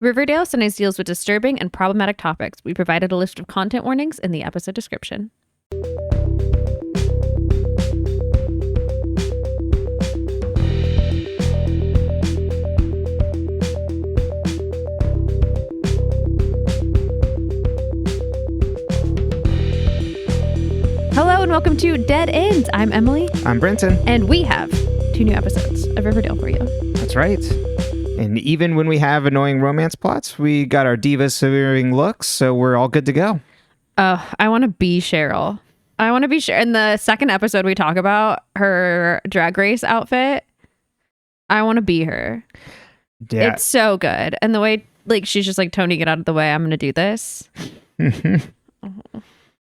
Riverdale sometimes deals with disturbing and problematic topics. We provided a list of content warnings in the episode description. Hello and welcome to Dead Ends. I'm Emily. I'm Brenton. And we have 2 new episodes of Riverdale for you. That's right. And even when we have annoying romance plots, we got our divas severing looks, so we're all good to go. Oh, I want to be Cheryl. In the second episode, we talk about her drag race outfit. I want to be her. Yeah. It's so good. And the way, like, she's just like, Toni, get out of the way. I'm going to do this. Oh,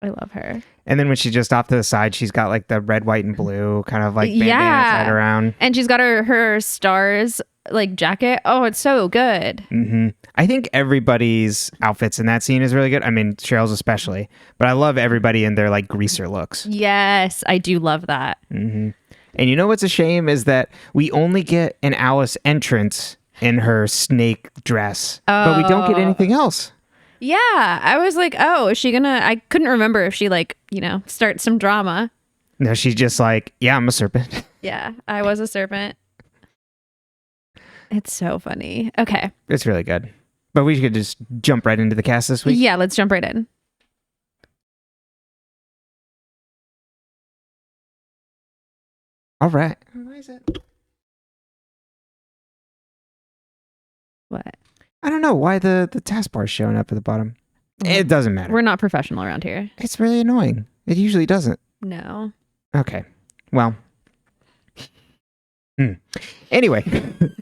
I love her. And then when she's just off to the side, she's got like the red, white, and blue kind of like bandana tied around. And she's got her stars like jacket. Oh, it's so good. Mm-hmm. I think everybody's outfits in that scene is really good. I mean, Cheryl's especially. But I love everybody in their like greaser looks. Yes, I do love that. Mm-hmm. And you know what's a shame is that we only get an Alice entrance in her snake dress. But we don't get anything else. Yeah, I was like, oh, is she gonna... I couldn't remember if she, like, starts some drama. No, she's just like, yeah, I'm a serpent. Yeah, I was a serpent. It's so funny. Okay. It's really good. But we could just jump right into the cast this week. Yeah, let's jump right in. All right. Why is it? What? I don't know why the taskbar is showing up at the bottom. It doesn't matter. We're not professional around here. It's really annoying. It usually doesn't. No. Okay. Well. Anyway,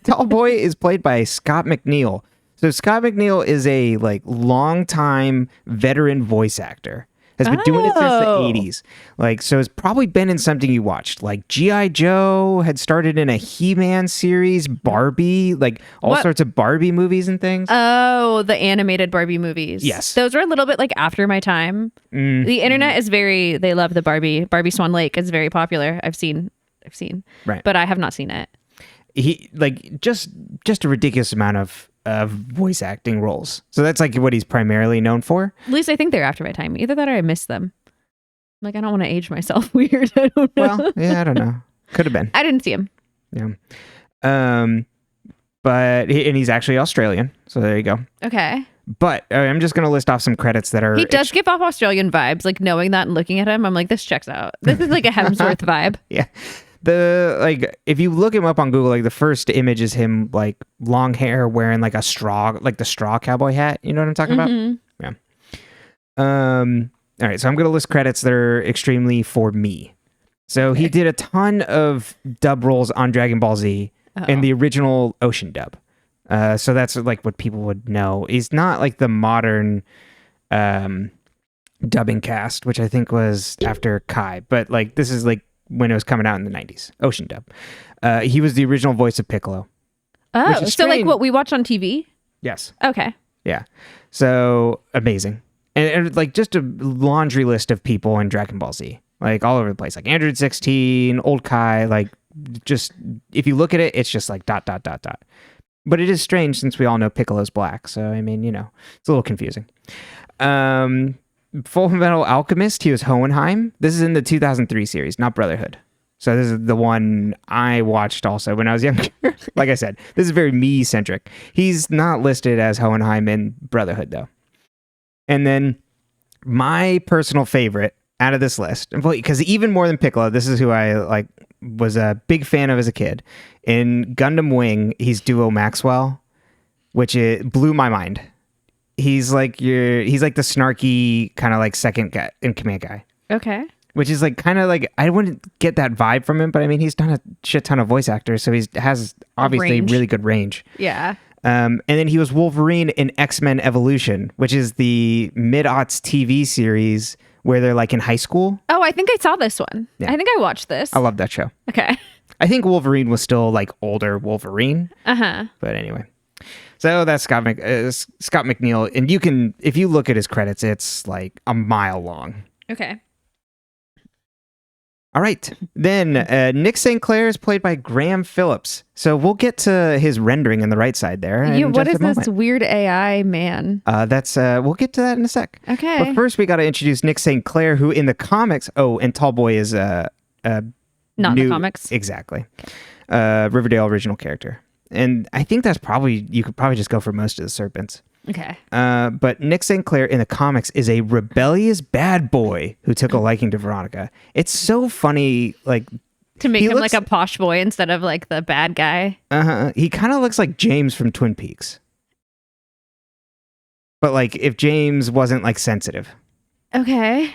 Tall Boy is played by Scott McNeil. So Scott McNeil is a long-time veteran voice actor. Has been doing it since the 80s. So it's probably been in something you watched. Like G.I. Joe, had started in a He-Man series, Barbie, all sorts of Barbie movies and things. Oh, the animated Barbie movies. Yes. Those were a little bit after my time. The internet is they love the Barbie Swan Lake is very popular. I've seen. Right. But I have not seen it. He just a ridiculous amount of voice acting roles. So that's what he's primarily known for. At least I think they're after my time. Either that or I missed them. I don't want to age myself weird. I don't know. Well, yeah, I don't know. Could have been. I didn't see him. Yeah. But he's actually Australian. So there you go. Okay. But I'm just going to list off some credits that are... He does give off Australian vibes. Knowing that and looking at him, I'm like, this checks out. This is a Hemsworth vibe. Yeah. If you look him up on Google, the first image is him long hair wearing a straw, the straw cowboy hat. You know what I'm talking about? Yeah. All right. So I'm going to list credits that are extremely for me. So he did a ton of dub roles on Dragon Ball Z in the original Ocean dub. So that's what people would know. He's not the modern dubbing cast, which I think was after Kai, but this is when it was coming out in the 90s. Ocean dub. He was the original voice of Piccolo. Oh, so what we watch on TV? Yes. Okay. Yeah. So amazing. And just a laundry list of people in Dragon Ball Z. All over the place. Android 16, Old Kai, just, if you look at it, it's just dot, dot, dot, dot. But it is strange since we all know Piccolo's black. So, I mean, it's a little confusing. Full Metal Alchemist, he was Hohenheim. This is in the 2003 series, not Brotherhood. So this is the one I watched also when I was younger. Like I said, this is very me-centric. He's not listed as Hohenheim in Brotherhood, though. And then my personal favorite out of this list, because even more than Piccolo, this is who I was a big fan of as a kid. In Gundam Wing, he's Duo Maxwell, which blew my mind. He's the snarky kind of second guy in command guy. Okay. Which is I wouldn't get that vibe from him, but I mean he's done a shit ton of voice actors, so he has obviously really good range. Yeah. And then he was Wolverine in X-Men Evolution, which is the mid-aughts TV series where they're in high school. Oh, I think I saw this one. Yeah. I think I watched this. I love that show. Okay. I think Wolverine was still older Wolverine. Uh-huh. But anyway. So that's Scott McNeil, and if you look at his credits, it's a mile long. Okay. All right. Then Nick St. Clair is played by Graham Phillips. So we'll get to his rendering in the right side there. Yeah, in what just is a this moment. weird AI man? We'll get to that in a sec. Okay. But first, we got to introduce Nick St. Clair, who in the comics. Oh, and Tallboy is Not in the comics. Exactly. Riverdale original character, and I think you could probably just go for most of the serpents. Okay. But Nick St. Clair in the comics is a rebellious bad boy who took a liking to Veronica. It's so funny, like to make him like a posh boy instead of like the bad guy. He kind of looks like James from Twin Peaks, but like if James wasn't like sensitive. Okay.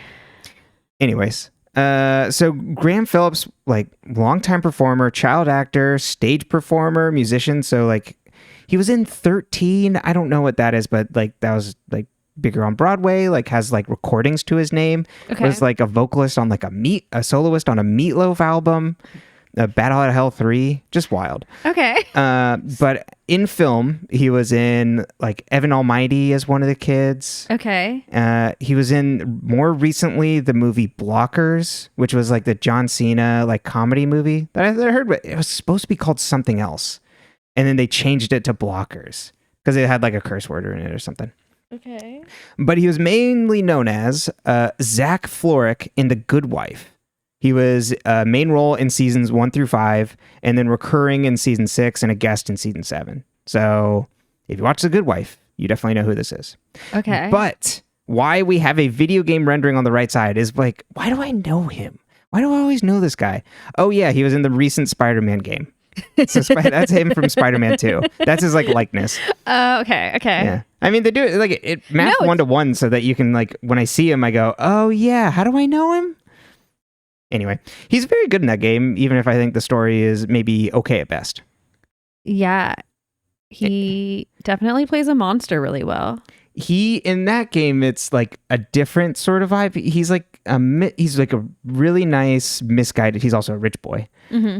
Anyways, so Graham Phillips, like longtime performer, child actor, stage performer, musician. So like he was in 13. I don't know what that is, but like that was like bigger on Broadway. Like has like recordings to his name. Okay. Was like a vocalist on like a soloist on a Meatloaf album. Battle Out of Hell 3, just wild. Okay. But in film, he was in like Evan Almighty as one of the kids. Okay. He was in more recently the movie Blockers, which was like the John Cena like comedy movie that I heard, but it was supposed to be called something else, and then they changed it to Blockers because it had like a curse word in it or something. Okay. But he was mainly known as Zach Floric in The Good Wife. He was a main role in seasons 1 through 5, and then recurring in season 6 and a guest in season 7. So if you watch The Good Wife, you definitely know who this is. Okay. But why we have a video game rendering on the right side is like, why do I know him? Why do I always know this guy? Oh yeah, he was in the recent Spider-Man game. So that's him from Spider-Man 2. That's his like likeness. Okay. Yeah. I mean, they do it like it math 1-to-1 so that you can like when I see him, I go, oh yeah, how do I know him? Anyway, he's very good in that game, even if I think the story is maybe okay at best. Yeah. He definitely plays a monster really well. In that game, it's like a different sort of vibe. He's like a really nice, misguided. He's also a rich boy. Mm-hmm.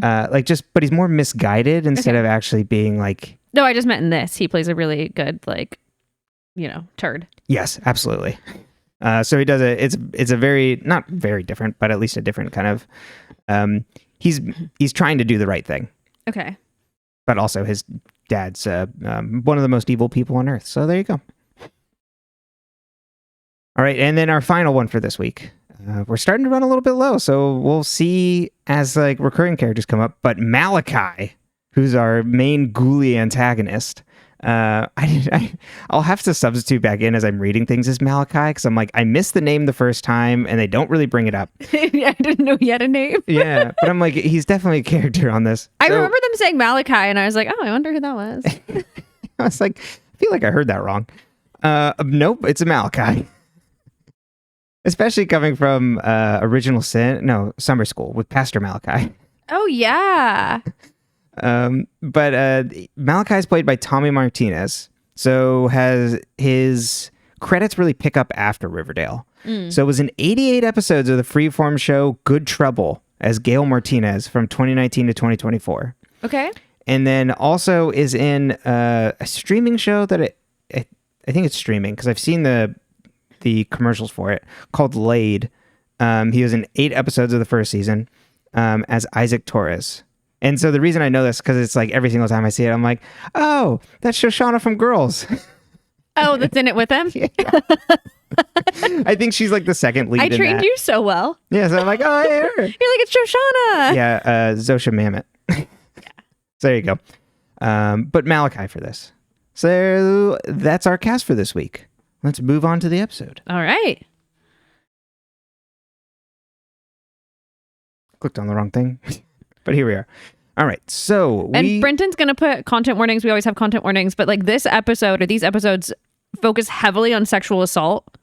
But he's more misguided instead of actually being like. No, I just meant in this. He plays a really good, like, turd. Yes, absolutely. So he does it's a very, not very different, but at least a different kind of, he's trying to do the right thing. Okay. But also his dad's one of the most evil people on earth. So there you go. All right. And then our final one for this week. We're starting to run a little bit low, so we'll see as like recurring characters come up. But Malachi, who's our main ghoulie antagonist, I'll have to substitute back in as I'm reading things as Malachi because I'm like, I missed the name the first time and they don't really bring it up. I didn't know he had a name. Yeah, but I'm like, he's definitely a character on this. I remember them saying Malachi and I was like, oh, I wonder who that was. I was like, I feel like I heard that wrong. Nope, it's a Malachi. Especially coming from Summer School with Pastor Malachi. Oh, yeah. But Malachi is played by Tommy Martinez, so has his credits really pick up after Riverdale. So it was in 88 episodes of the freeform show Good Trouble as Gail Martinez from 2019 to 2024. Okay. And then also is in a streaming show that I think it's streaming because I've seen the commercials for it, called Laid. He was in 8 episodes of the first season as Isaac Torres. And so the reason I know this because it's like every single time I see it, I'm like, oh, that's Shoshana from Girls. Oh, that's in it with him? Yeah. I think she's like the second lead. I trained you so well. Yeah, so I'm like, oh, hey, her. You're like, it's Shoshana. Yeah, Zosha Mamet. Yeah. So there you go. But Malachi for this. So that's our cast for this week. Let's move on to the episode. All right. Clicked on the wrong thing. But here we are. All right. So and Brenton's going to put content warnings. We always have content warnings. But like this episode or these episodes focus heavily on sexual assault.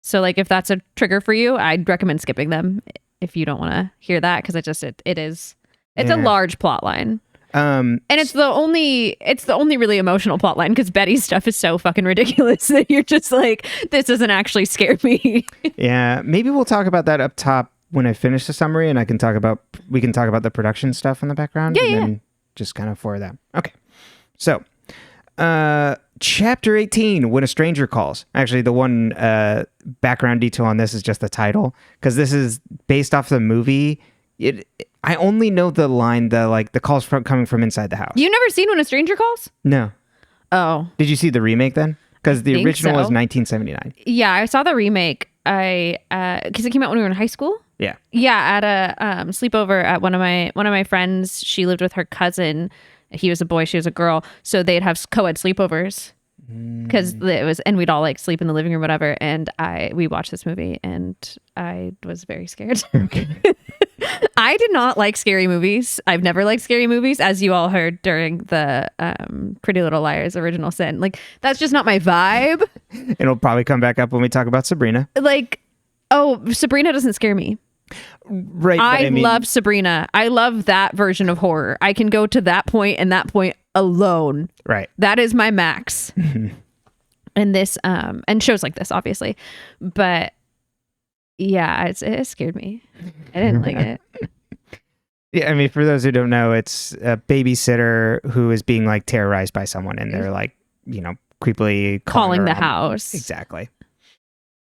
So like if that's a trigger for you, I'd recommend skipping them if you don't want to hear that. Because it's a large plot line. And it's the only really emotional plot line because Betty's stuff is so fucking ridiculous that you're just like, this doesn't actually scare me. Yeah. Maybe we'll talk about that up top when I finish the summary and we can talk about the production stuff in the background. Yeah, and yeah. Then just kind of for that. Okay. So, chapter 18, When a Stranger Calls. Actually, the one background detail on this is just the title because this is based off the movie I only know the line, the calls coming from inside the house. You never seen When a Stranger Calls? No. Oh. Did you see the remake then? Because the original was so. 1979. Yeah, I saw the remake. Because it came out when we were in high school. Yeah. Yeah, at a sleepover at one of my friends. She lived with her cousin. He was a boy, she was a girl. So they'd have co-ed sleepovers. Because it was, and we'd all like sleep in the living room, whatever. And we watched this movie, and I was very scared. Okay. I did not like scary movies. I've never liked scary movies, as you all heard during the Pretty Little Liars Original Sin. Like, that's just not my vibe. It'll probably come back up when we talk about Sabrina. Like, oh, Sabrina doesn't scare me. Right. I love Sabrina. I love that version of horror. I can go to that point and that point alone. Right. That is my max. And this, and shows like this, obviously. But yeah, it scared me. I didn't like it. Yeah, I mean, for those who don't know, it's a babysitter who is being like terrorized by someone, and they're like, creepily calling the her house. Exactly.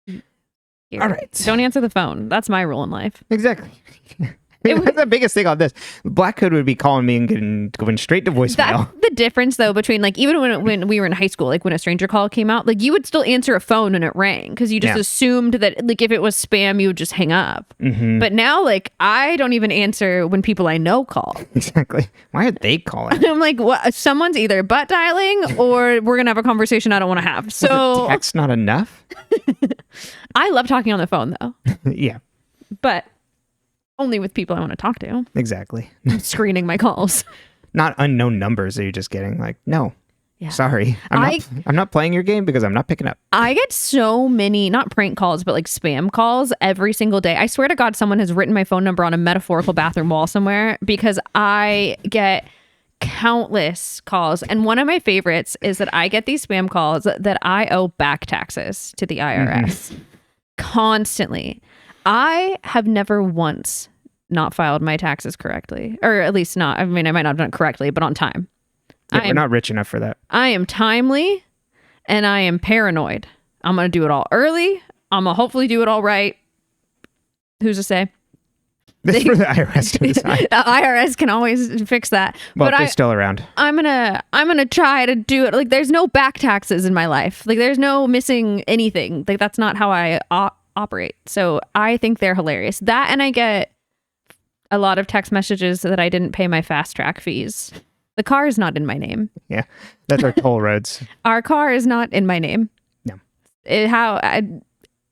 Here. All right. Don't answer the phone. That's my rule in life. Exactly. That's the biggest thing on this. Black Hood would be calling me and going straight to voicemail. That's the difference, though, between like even when we were in high school, like when a stranger call came out, like you would still answer a phone when it rang because you just assumed that like if it was spam, you would just hang up. Mm-hmm. But now, like I don't even answer when people I know call. Exactly. Why are they calling? I'm like, what? Someone's either butt dialing or we're gonna have a conversation I don't want to have. So text not enough. I love talking on the phone though. Yeah, but only with people I want to talk to. Exactly. I'm screening my calls. Not unknown numbers that you're just getting. Like, no. Yeah. Sorry. I'm not playing your game because I'm not picking up. I get so many, not prank calls, but like spam calls every single day. I swear to God, someone has written my phone number on a metaphorical bathroom wall somewhere because I get countless calls. And one of my favorites is that I get these spam calls that I owe back taxes to the IRS constantly. I have never once not filed my taxes correctly, or at least not. I mean, I might not have done it correctly, but on time. Yeah, we're not rich enough for that. I am timely and I am paranoid. I'm going to do it all early. I'm going to hopefully do it all right. Who's to say? This is for the IRS to decide. The IRS can always fix that. Well, but they're still around. I'm gonna try to do it. Like, there's no back taxes in my life. Like, there's no missing anything. Like, that's not how I operate. So I think they're hilarious. That, and I get a lot of text messages that I didn't pay my fast track fees. The car is not in my name. Yeah, that's our toll roads. Our car is not in my name. No.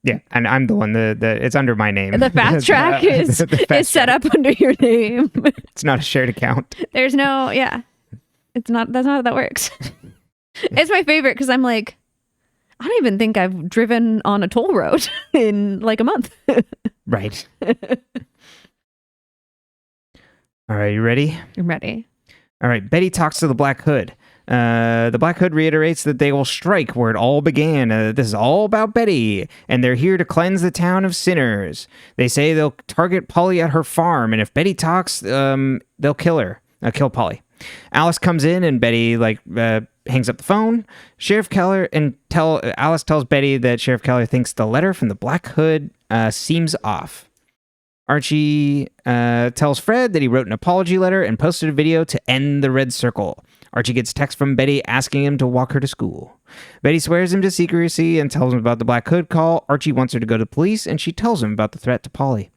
Yeah, and I'm the one that it's under my name. The fast track is set up under your name. It's not a shared account. There's no, it's not. That's not how that works. It's my favorite because I'm like, I don't even think I've driven on a toll road in like a month. Right. All right, you ready? I'm ready. All right, Betty talks to the Black Hood. The Black Hood reiterates that they will strike where it all began. This is all about Betty, and they're here to cleanse the town of sinners. They say they'll target Polly at her farm, and if Betty talks, they'll kill her. Kill Polly. Alice comes in, and Betty hangs up the phone. Alice tells Betty that Sheriff Keller thinks the letter from the Black Hood seems off. Archie tells Fred that he wrote an apology letter and posted a video to end the red circle. Archie gets a text from Betty asking him to walk her to school. Betty swears him to secrecy and tells him about the Black Hood call. Archie wants her to go to the police, and she tells him about the threat to Polly.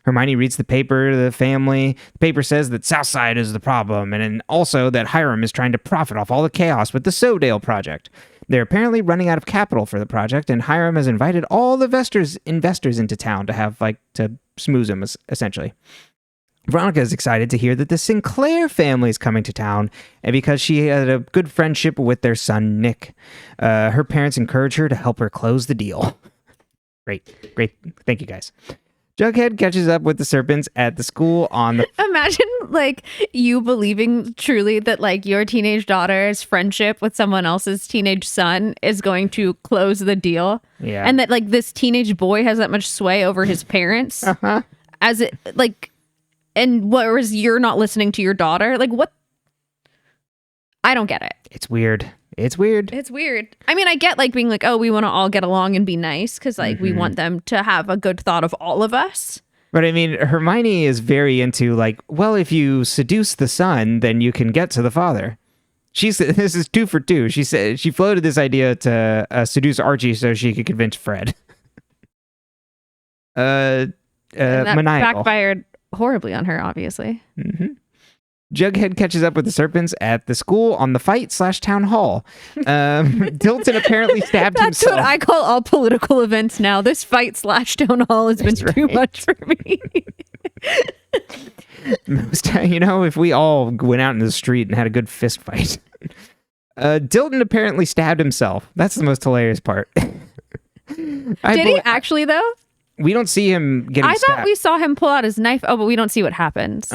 Hermione reads the paper to the family. The paper says that Southside is the problem, and also that Hiram is trying to profit off all the chaos with the Sodale project. They're apparently running out of capital for the project, and Hiram has invited all the investors into town to have, to smooze them, essentially. Veronica is excited to hear that the St Clair family is coming to town, and because she had a good friendship with their son, Nick. Her parents encourage her to help her close the deal. Great. Thank you, guys. Jughead catches up with the serpents at the school on the... Imagine, you believing truly that, your teenage daughter's friendship with someone else's teenage son is going to close the deal. Yeah. And that, this teenage boy has that much sway over his parents. Uh-huh. As it, and whereas you're not listening to your daughter. What? I don't get it. It's weird. It's weird. I mean, I get being oh, we want to all get along and be nice because we want them to have a good thought of all of us. But I mean, Hermione is very into like, well, if you seduce the son, then you can get to the father. This is 2 for 2. She said she floated this idea to seduce Archie so she could convince Fred. And that Maniacal. backfired horribly on her, obviously. Mm-hmm. Jughead catches up with the serpents at the school on the fight/town hall. Dilton apparently stabbed That's himself. what I call all political events now. This fight/town hall has been too much for me. If we all went out in the street and had a good fist fight. Dilton apparently stabbed himself. That's the most hilarious part. Did he actually, though? We don't see him getting stabbed. I thought we saw him pull out his knife. Oh, but we don't see what happens.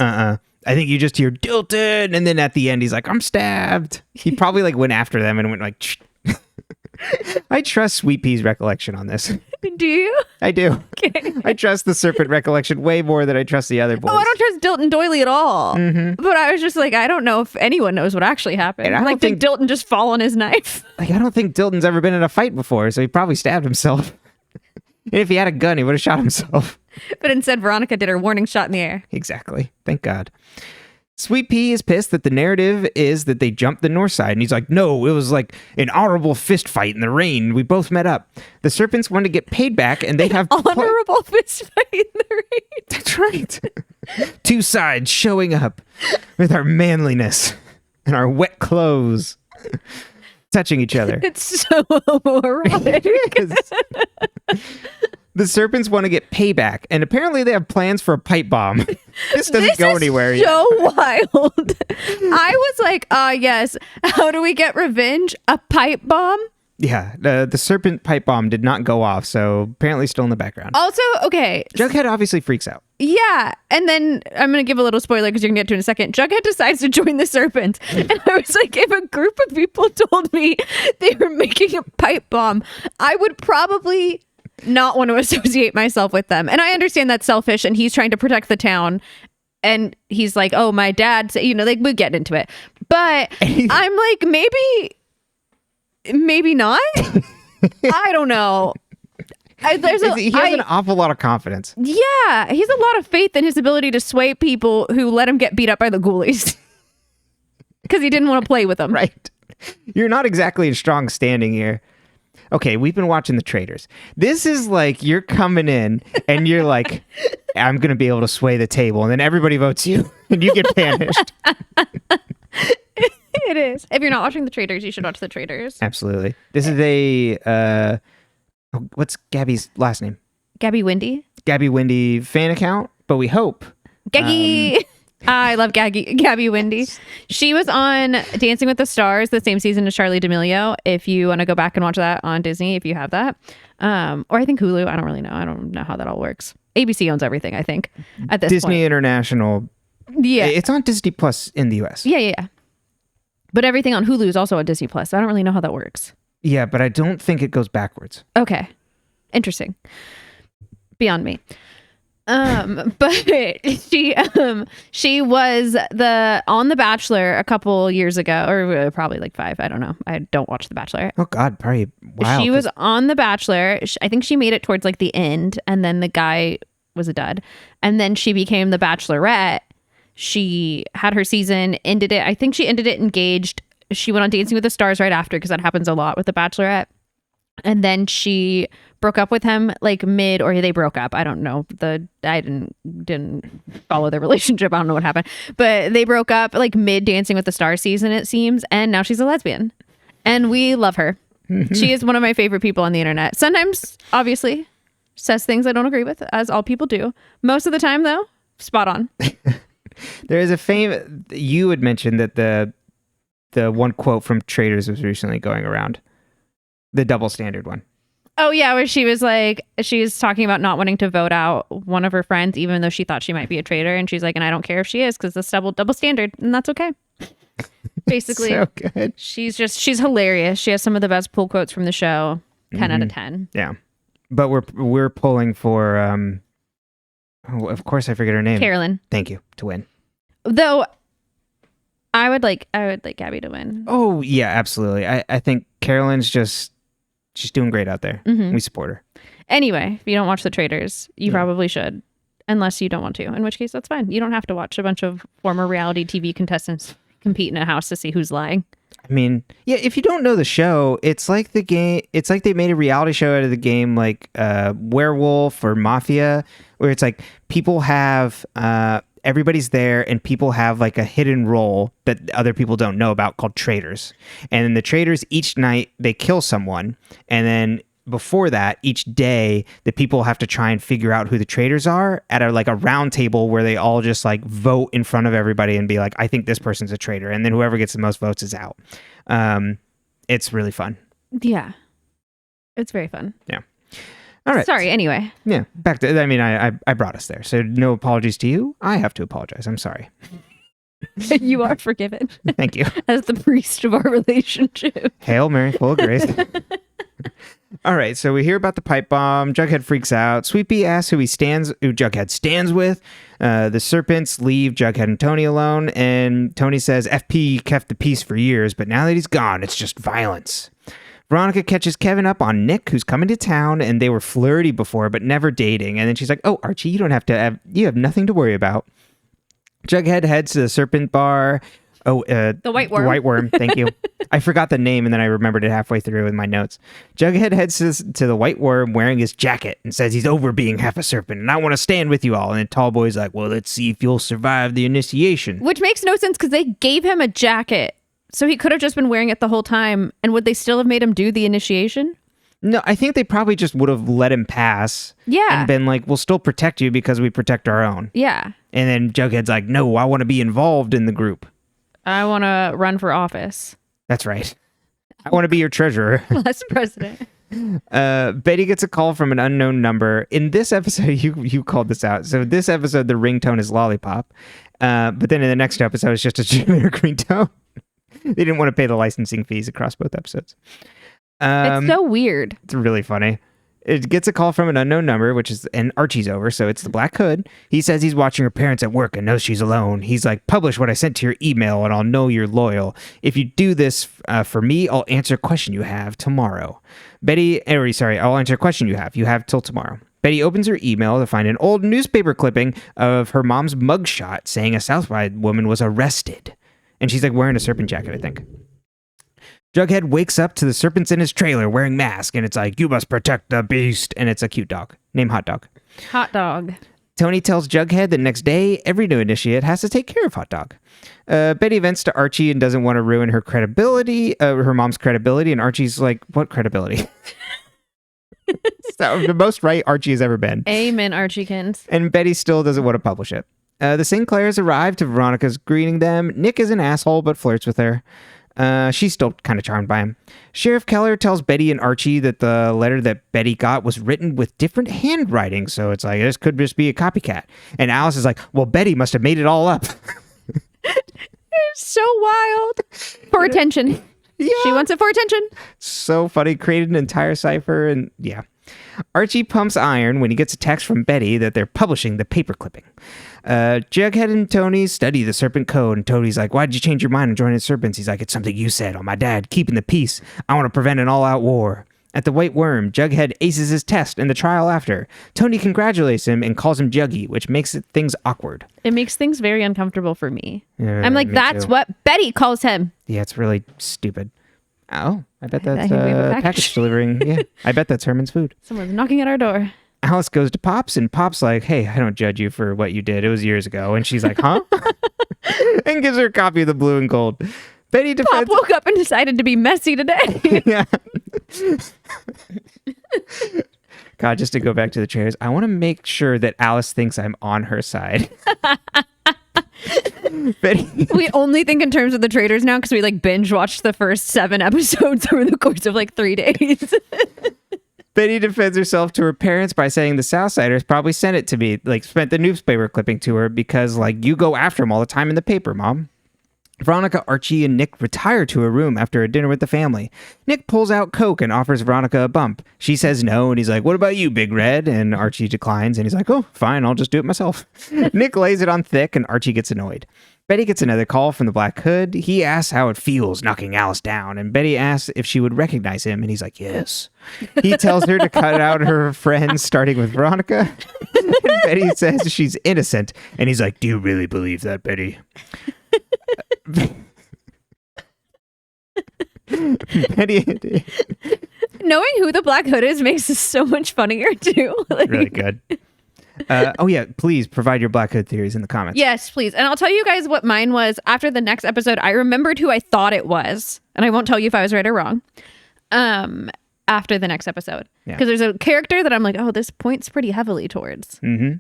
I think you just hear Dilton, and then at the end he's like, I'm stabbed. He probably like went after them and went like, I trust Sweet Pea's recollection on this. Do you? I do. Okay. I trust the serpent recollection way more than I trust the other boys. Oh, I don't trust Dilton Doily at all. Mm-hmm. But I was just like, I don't know if anyone knows what actually happened. And I don't did Dilton just fall on his knife? Like, I don't think Dilton's ever been in a fight before, so he probably stabbed himself. And if he had a gun, he would have shot himself. But instead, Veronica did her warning shot in the air. Exactly. Thank God. Sweet Pea is pissed that the narrative is that they jumped the north side. And he's like, no, it was like an honorable fist fight in the rain. We both met up. The serpents want to get paid back, and they have... Honorable fist fight in the rain. That's right. 2 sides showing up with our manliness and our wet clothes. Touching each other. It's so homoerotic. The serpents want to get payback, and apparently they have plans for a pipe bomb. This doesn't go anywhere yet. So wild. I was like, yes. How do we get revenge? A pipe bomb? Yeah, the serpent pipe bomb did not go off, so apparently still in the background. Also, okay. Jughead obviously freaks out. Yeah, and then I'm going to give a little spoiler because you're going to get to it in a second. Jughead decides to join the serpent. And I was like, if a group of people told me they were making a pipe bomb, I would probably not want to associate myself with them. And I understand that's selfish and he's trying to protect the town. And he's like, oh, my dad, we get into it. But I'm like, maybe not. I don't know. He has an awful lot of confidence. Yeah, he's a lot of faith in his ability to sway people who let him get beat up by the ghoulies. Because he didn't want to play with them. Right. You're not exactly in strong standing here. Okay, we've been watching the Traitors. This is like you're coming in and you're like, I'm going to be able to sway the table. And then everybody votes you and you get banished. It is. If you're not watching the Traitors, you should watch the Traitors. Absolutely. This is a... what's Gabby's last name? Gabby Windy. Gabby Windy fan account, but we hope. Gaggy. I love Gabby Windy. She was on Dancing with the Stars the same season as Charlie D'Amelio. If you want to go back and watch that on Disney, if you have that. Or I think Hulu. I don't really know. I don't know how that all works. ABC owns everything, I think, at this Disney point. International. Yeah. It's on Disney Plus in the US. Yeah. But everything on Hulu is also on Disney Plus. I don't really know how that works. Yeah, but I don't think it goes backwards. Okay. Interesting. Beyond me. But she was on The Bachelor a couple years ago, or probably like 5. I don't know. I don't watch The Bachelor. Oh God, probably. Wow. She was on The Bachelor. I think she made it towards like the end, and then the guy was a dud. And then she became the Bachelorette. She had her season, ended it. I think she ended it engaged. She went on Dancing with the Stars right after, because that happens a lot with The Bachelorette. And then she broke up with him like mid, or they broke up. I don't know. I didn't follow their relationship. I don't know what happened, but they broke up like mid Dancing with the Stars season, it seems. And now she's a lesbian, and we love her. She is one of my favorite people on the internet. Sometimes, obviously, says things I don't agree with, as all people do. Most of the time, though, spot on. There is a you had mentioned that the one quote from Traitors was recently going around. The double standard one. Oh, yeah, where she was talking about not wanting to vote out one of her friends, even though she thought she might be a traitor. And she's like, and I don't care if she is, because it's double standard, and that's okay. Basically, so good. She's hilarious. She has some of the best pull quotes from the show. 10 out of 10. Yeah. But we're pulling for, of course I forget her name. Carolyn. Thank you, to win. Though I would like Gabby to win. Oh, yeah, absolutely. I think Carolyn's she's doing great out there. Mm-hmm. We support her. Anyway, if you don't watch The Traitors, you probably should. unless you don't want to, in which case that's fine. You don't have to watch a bunch of former reality TV contestants compete in a house to see who's lying. I mean, yeah, if you don't know the show, it's like the game. It's like they made a reality show out of the game, like Werewolf or Mafia, where it's like people have everybody's there and people have like a hidden role that other people don't know about called Traitors. And then the Traitors each night they kill someone, and then before that, each day the people have to try and figure out who the traitors are at a round table where they all just like vote in front of everybody and be like, I think this person's a traitor, and then whoever gets the most votes is out. It's really fun. Yeah, it's very fun. Yeah. All right. Sorry. Anyway. Yeah. Back to. I mean, I brought us there, so no apologies to you. I have to apologize. I'm sorry. You are forgiven. Thank you. As the priest of our relationship. Hail Mary, full of grace. All right, so we hear about the pipe bomb. Jughead freaks out. Sweet Pea asks who Jughead stands with. The serpents leave Jughead and Toni alone, and Toni says FP kept the peace for years, but now that he's gone, it's just violence. Veronica catches Kevin up on Nick, who's coming to town, and they were flirty before, but never dating. And then she's like, "Oh, Archie, you have nothing to worry about." Jughead heads to the serpent bar. The white worm. The white worm, thank you. I forgot the name, and then I remembered it halfway through in my notes. Jughead heads to the white worm wearing his jacket and says he's over being half a serpent, and I want to stand with you all. And the tall boy's like, well, let's see if you'll survive the initiation. Which makes no sense because they gave him a jacket. So he could have just been wearing it the whole time. And would they still have made him do the initiation? No, I think they probably just would have let him pass. Yeah. And been like, we'll still protect you because we protect our own. Yeah. And then Jughead's like, no, I want to be involved in the group. I want to run for office. That's right. I want to be your treasurer. Less president. Betty gets a call from an unknown number. In this episode, you called this out. So this episode, the ringtone is Lollipop. But then in the next episode, it's just a generic ringtone. They didn't want to pay the licensing fees across both episodes. It's so weird. It's really funny. It gets a call from an unknown number, and Archie's over, so it's the Black Hood. He says he's watching her parents at work and knows she's alone. He's like, publish what I sent to your email and I'll know you're loyal. If you do this for me, I'll answer a question you have tomorrow. I'll answer a question you have. You have till tomorrow. Betty opens her email to find an old newspaper clipping of her mom's mugshot saying a Southside woman was arrested. And she's like wearing a serpent jacket, I think. Jughead wakes up to the serpents in his trailer wearing masks, and it's like, you must protect the beast. And it's a cute dog named Hot Dog. Hot Dog. Toni tells Jughead the next day every new initiate has to take care of Hot Dog. Betty vents to Archie and doesn't want to ruin her credibility, her mom's credibility, and Archie's like, what credibility? So, the most right Archie has ever been. Amen, Archiekins. And Betty still doesn't want to publish it. The St. Clairs arrive to Veronica's greeting them. Nick is an asshole, but flirts with her. She's still kind of charmed by him. Sheriff Keller tells Betty and Archie that the letter that Betty got was written with different handwriting, so it's like, this could just be a copycat. And Alice is like, well, Betty must have made it all up. It's so wild. For attention. Yeah. She wants it for attention. So funny. Created an entire cipher, and yeah. Archie pumps iron when he gets a text from Betty that they're publishing the paper clipping. Jughead and Toni study the serpent code, and Tony's like, why did you change your mind on joining the serpents? He's like, it's something you said on my dad, keeping the peace. I want to prevent an all-out war. At the White Worm, Jughead aces his test in the trial after. Toni congratulates him and calls him Juggy, which makes things awkward. It makes things very uncomfortable for me. I'm like, that's what Betty calls him. Yeah, it's really stupid. Oh, I bet that's package delivering. Yeah, I bet that's Herman's food. Someone's knocking at our door. Alice goes to Pops, and Pop's like, hey, I don't judge you for what you did. It was years ago. And she's like, huh? And gives her a copy of the Blue and Gold. Betty defends... Pop woke up and decided to be messy today. Yeah. God, just to go back to the Traitors, I want to make sure that Alice thinks I'm on her side. Betty... We only think in terms of the Traitors now because we like binge watched the first 7 episodes over the course of like 3 days. Betty defends herself to her parents by saying the Southsiders probably sent it to me, like spent the newspaper clipping to her because like you go after them all the time in the paper, Mom. Veronica, Archie, and Nick retire to a room after a dinner with the family. Nick pulls out Coke and offers Veronica a bump. She says no, and he's like, what about you, Big Red? And Archie declines, and he's like, oh, fine, I'll just do it myself. Nick lays it on thick, and Archie gets annoyed. Betty gets another call from the Black Hood. He asks how it feels knocking Alice down, and Betty asks if she would recognize him, and he's like, yes. He tells her to cut out her friends, starting with Veronica. And Betty says she's innocent, and he's like, do you really believe that, Betty? Betty... Knowing who the Black Hood is makes this so much funnier, too. Like, really good. Oh yeah, please provide your Black Hood theories in the comments. Yes, please. And I'll tell you guys what mine was after the next episode. I remembered who I thought it was, and I won't tell you if I was right or wrong. After the next episode, because there's a character that I'm like, oh, this points pretty heavily towards. Mm-hmm.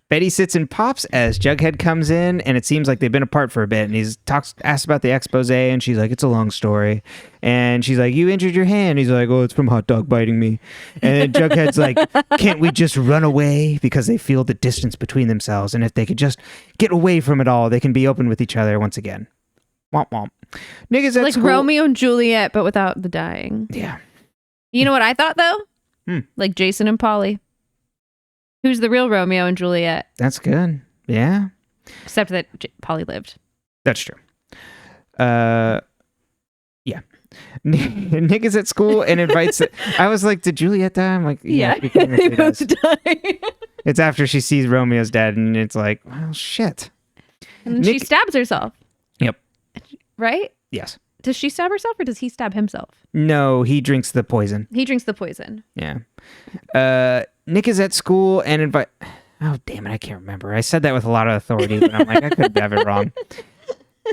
Betty sits and pops as Jughead comes in, and it seems like they've been apart for a bit, and he's asked about the expose, and she's like, it's a long story. And she's like, you injured your hand. He's like, oh, it's from hot dog biting me. And then Jughead's like, can't we just run away? Because they feel the distance between themselves, and if they could just get away from it all, they can be open with each other once again. Womp womp. Nick is at like school. Romeo and Juliet, but without the dying. Yeah. You know what I thought, though? Like Jason and Polly. Who's the real Romeo and Juliet? That's good. Yeah. Except that Polly lived. That's true. Yeah. Nick is at school and invites... I was like, did Juliet die? I'm like, yeah. They both die. It's after she sees Romeo's dead, and it's like, well, shit. And then she stabs herself. Yep. Right? Yes. Does she stab herself, or does he stab himself? No, he drinks the poison. He drinks the poison. Yeah. Nick is at school and invite... Oh, damn it, I can't remember. I said that with a lot of authority, but I'm like, I could have it wrong.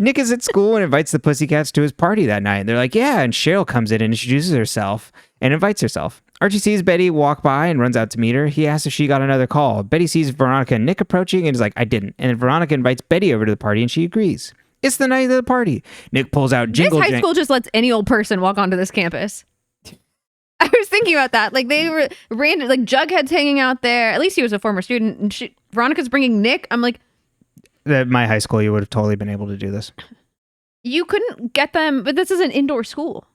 Nick is at school and invites the Pussycats to his party that night. And they're like, yeah, and Cheryl comes in and introduces herself and invites herself. Archie sees Betty walk by and runs out to meet her. He asks if she got another call. Betty sees Veronica and Nick approaching and is like, I didn't. And then Veronica invites Betty over to the party and she agrees. It's the night of the party. Nick pulls out Jingle This high school just lets any old person walk onto this campus. I was thinking about that. Like, they were random, like Jughead's hanging out there. At least he was a former student. And Veronica's bringing Nick. I'm like, at my high school, you would have totally been able to do this. You couldn't get them, but this is an indoor school.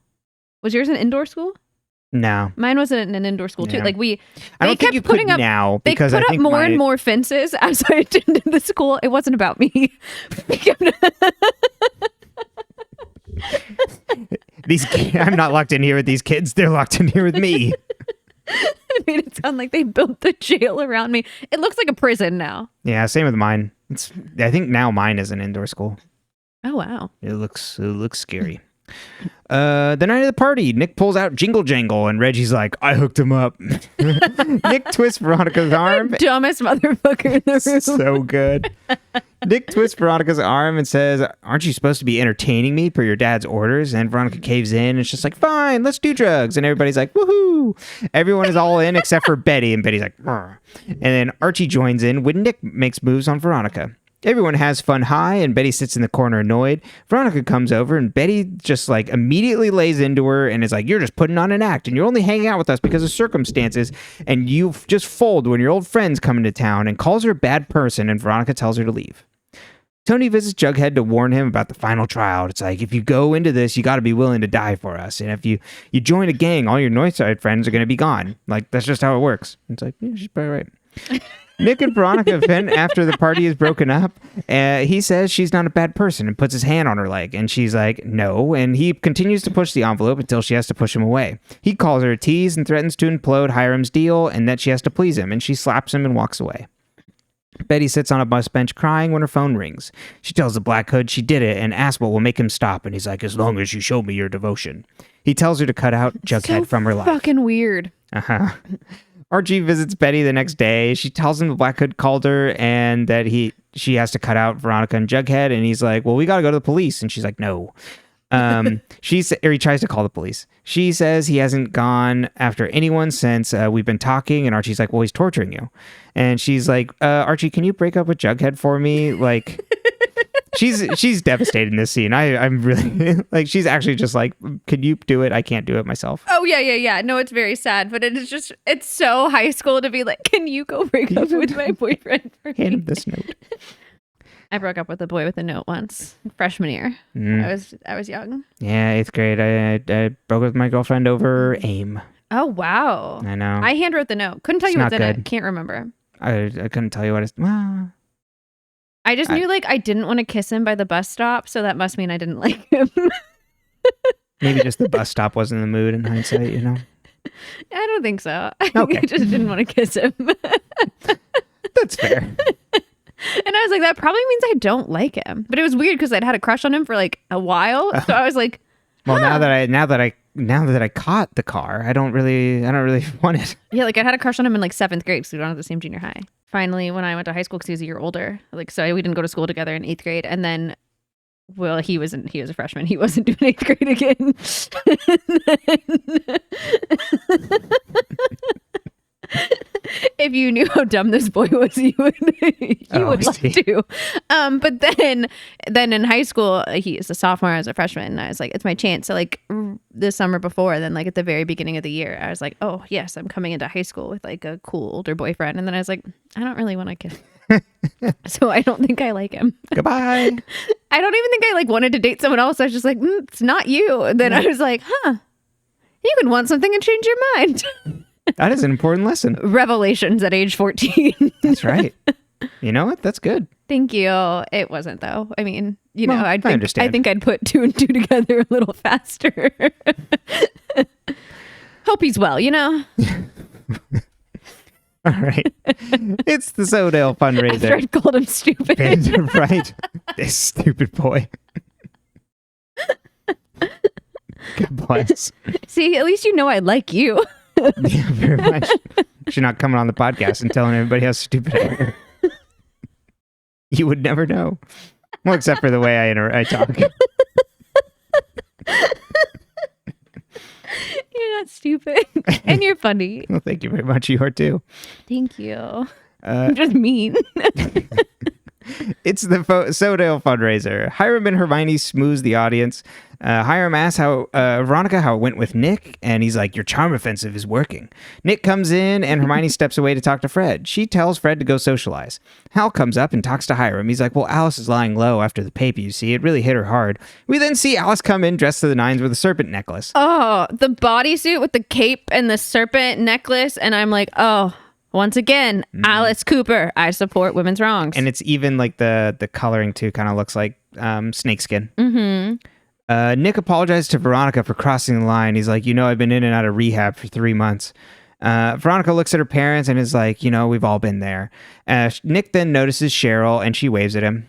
Was yours an indoor school? No. Mine wasn't an indoor school, too. Yeah. Like, I don't think you could now, because they put up more and more fences as I attended the school. It wasn't about me. I'm not locked in here with these kids. They're locked in here with me. I made it sound like they built the jail around me. It looks like a prison now. Yeah, same with mine. I think now mine is an indoor school. Oh, wow. It looks scary. The night of the party, Nick pulls out Jingle Jangle, and Reggie's like, I hooked him up. Nick twists Veronica's arm. Dumbest motherfucker in the room. So good. Nick twists Veronica's arm and says, aren't you supposed to be entertaining me per your dad's orders? And Veronica caves in, and it's just like, fine, let's do drugs. And everybody's like, woohoo. Everyone is all in except for Betty, and Betty's like, Rrr. And then Archie joins in when Nick makes moves on Veronica. Everyone has fun high, and Betty sits in the corner annoyed. Veronica comes over, and Betty just like immediately lays into her and is like, you're just putting on an act, and you're only hanging out with us because of circumstances, and you just fold when your old friends come into town, and calls her a bad person, and Veronica tells her to leave. Toni visits Jughead to warn him about the final trial. It's like, if you go into this, you got to be willing to die for us, and if you join a gang, all your Northside friends are going to be gone. Like, that's just how it works. It's like, yeah, she's probably right. Nick and Veronica vent after the party is broken up. He says she's not a bad person and puts his hand on her leg. And she's like, no. And he continues to push the envelope until she has to push him away. He calls her a tease and threatens to implode Hiram's deal and that she has to please him. And she slaps him and walks away. Betty sits on a bus bench crying when her phone rings. She tells the Black Hood she did it and asks what will make him stop. And he's like, as long as you show me your devotion. He tells her to cut out Jughead from her life. Fucking weird. Uh-huh. Archie visits Betty the next day. She tells him the Black Hood called her and that she has to cut out Veronica and Jughead. And he's like, well, we got to go to the police. And she's like, no. He tries to call the police. She says he hasn't gone after anyone since we've been talking. And Archie's like, well, he's torturing you. And she's like, Archie, can you break up with Jughead for me? Like... She's devastated in this scene. I'm really like, she's actually just like, can you do it? I can't do it myself. Oh yeah. No, it's very sad, but it's so high school to be like, can you go break up with my boyfriend for me? Hand him this note. I broke up with a boy with a note once, freshman year. I was young. Yeah, 8th grade. I broke up with my girlfriend over AIM. Oh wow. I know. I handwrote the note. Couldn't tell you what's in good. it. Can't remember. I couldn't tell you what it's. Well, I just knew like I didn't want to kiss him by the bus stop, so that must mean I didn't like him. Maybe just the bus stop wasn't in the mood in hindsight, you know? I don't think so. I Okay. just didn't want to kiss him. That's fair. And I was like, that probably means I don't like him. But it was weird because I'd had a crush on him for like a while. So I was like, Well, now that I caught the car, I don't really want it. yeah, like I had a crush on him in like 7th grade because we were on the same junior high. Finally, when I went to high school because he was a year older, like so we didn't go to school together in 8th grade, and then. Well, he was a freshman. He wasn't doing 8th grade again. If you knew how dumb this boy was, you would love to. But then in high school, he's a sophomore, I was a freshman, and I was like, it's my chance. So like the summer before, then like at the very beginning of the year, I was like, oh yes, I'm coming into high school with like a cool older boyfriend. And then I was like, I don't really want to kiss. So I don't think I like him. Goodbye. I don't even think I like wanted to date someone else. I was just like, it's not you. And then I was like, you can want something and change your mind. That is an important lesson. Revelations at age 14. That's right. You know what? That's good. Thank you. It wasn't though. I mean, I understand. think I'd put 2 and 2 together a little faster. Hope he's well, All right. It's the Sodale fundraiser. After I called him stupid. Right. This stupid boy. God bless. See, at least I like you. Yeah, very much. You're not coming on the podcast and telling everybody how stupid I am. You would never know. Well, except for the way I talk. You're not stupid. And you're funny. Well, thank you very much. You are too. Thank you. I'm just mean. It's the Sodale fundraiser. Hiram and Hermione smooze the audience. Hiram asks Veronica how it went with Nick, and he's like, your charm offensive is working. Nick comes in, and Hermione steps away to talk to Fred. She tells Fred to go socialize. Hal comes up and talks to Hiram. He's like, well, Alice is lying low after the paper, you see. It really hit her hard. We then see Alice come in dressed to the nines with a serpent necklace. Oh, the bodysuit with the cape and the serpent necklace, and I'm like, oh... Once again, Alice Cooper. I support women's wrongs. And it's even like the coloring too kind of looks like snakeskin. Mm-hmm. Nick apologized to Veronica for crossing the line. He's like, I've been in and out of rehab for 3 months. Veronica looks at her parents and is like, we've all been there. Nick then notices Cheryl and she waves at him.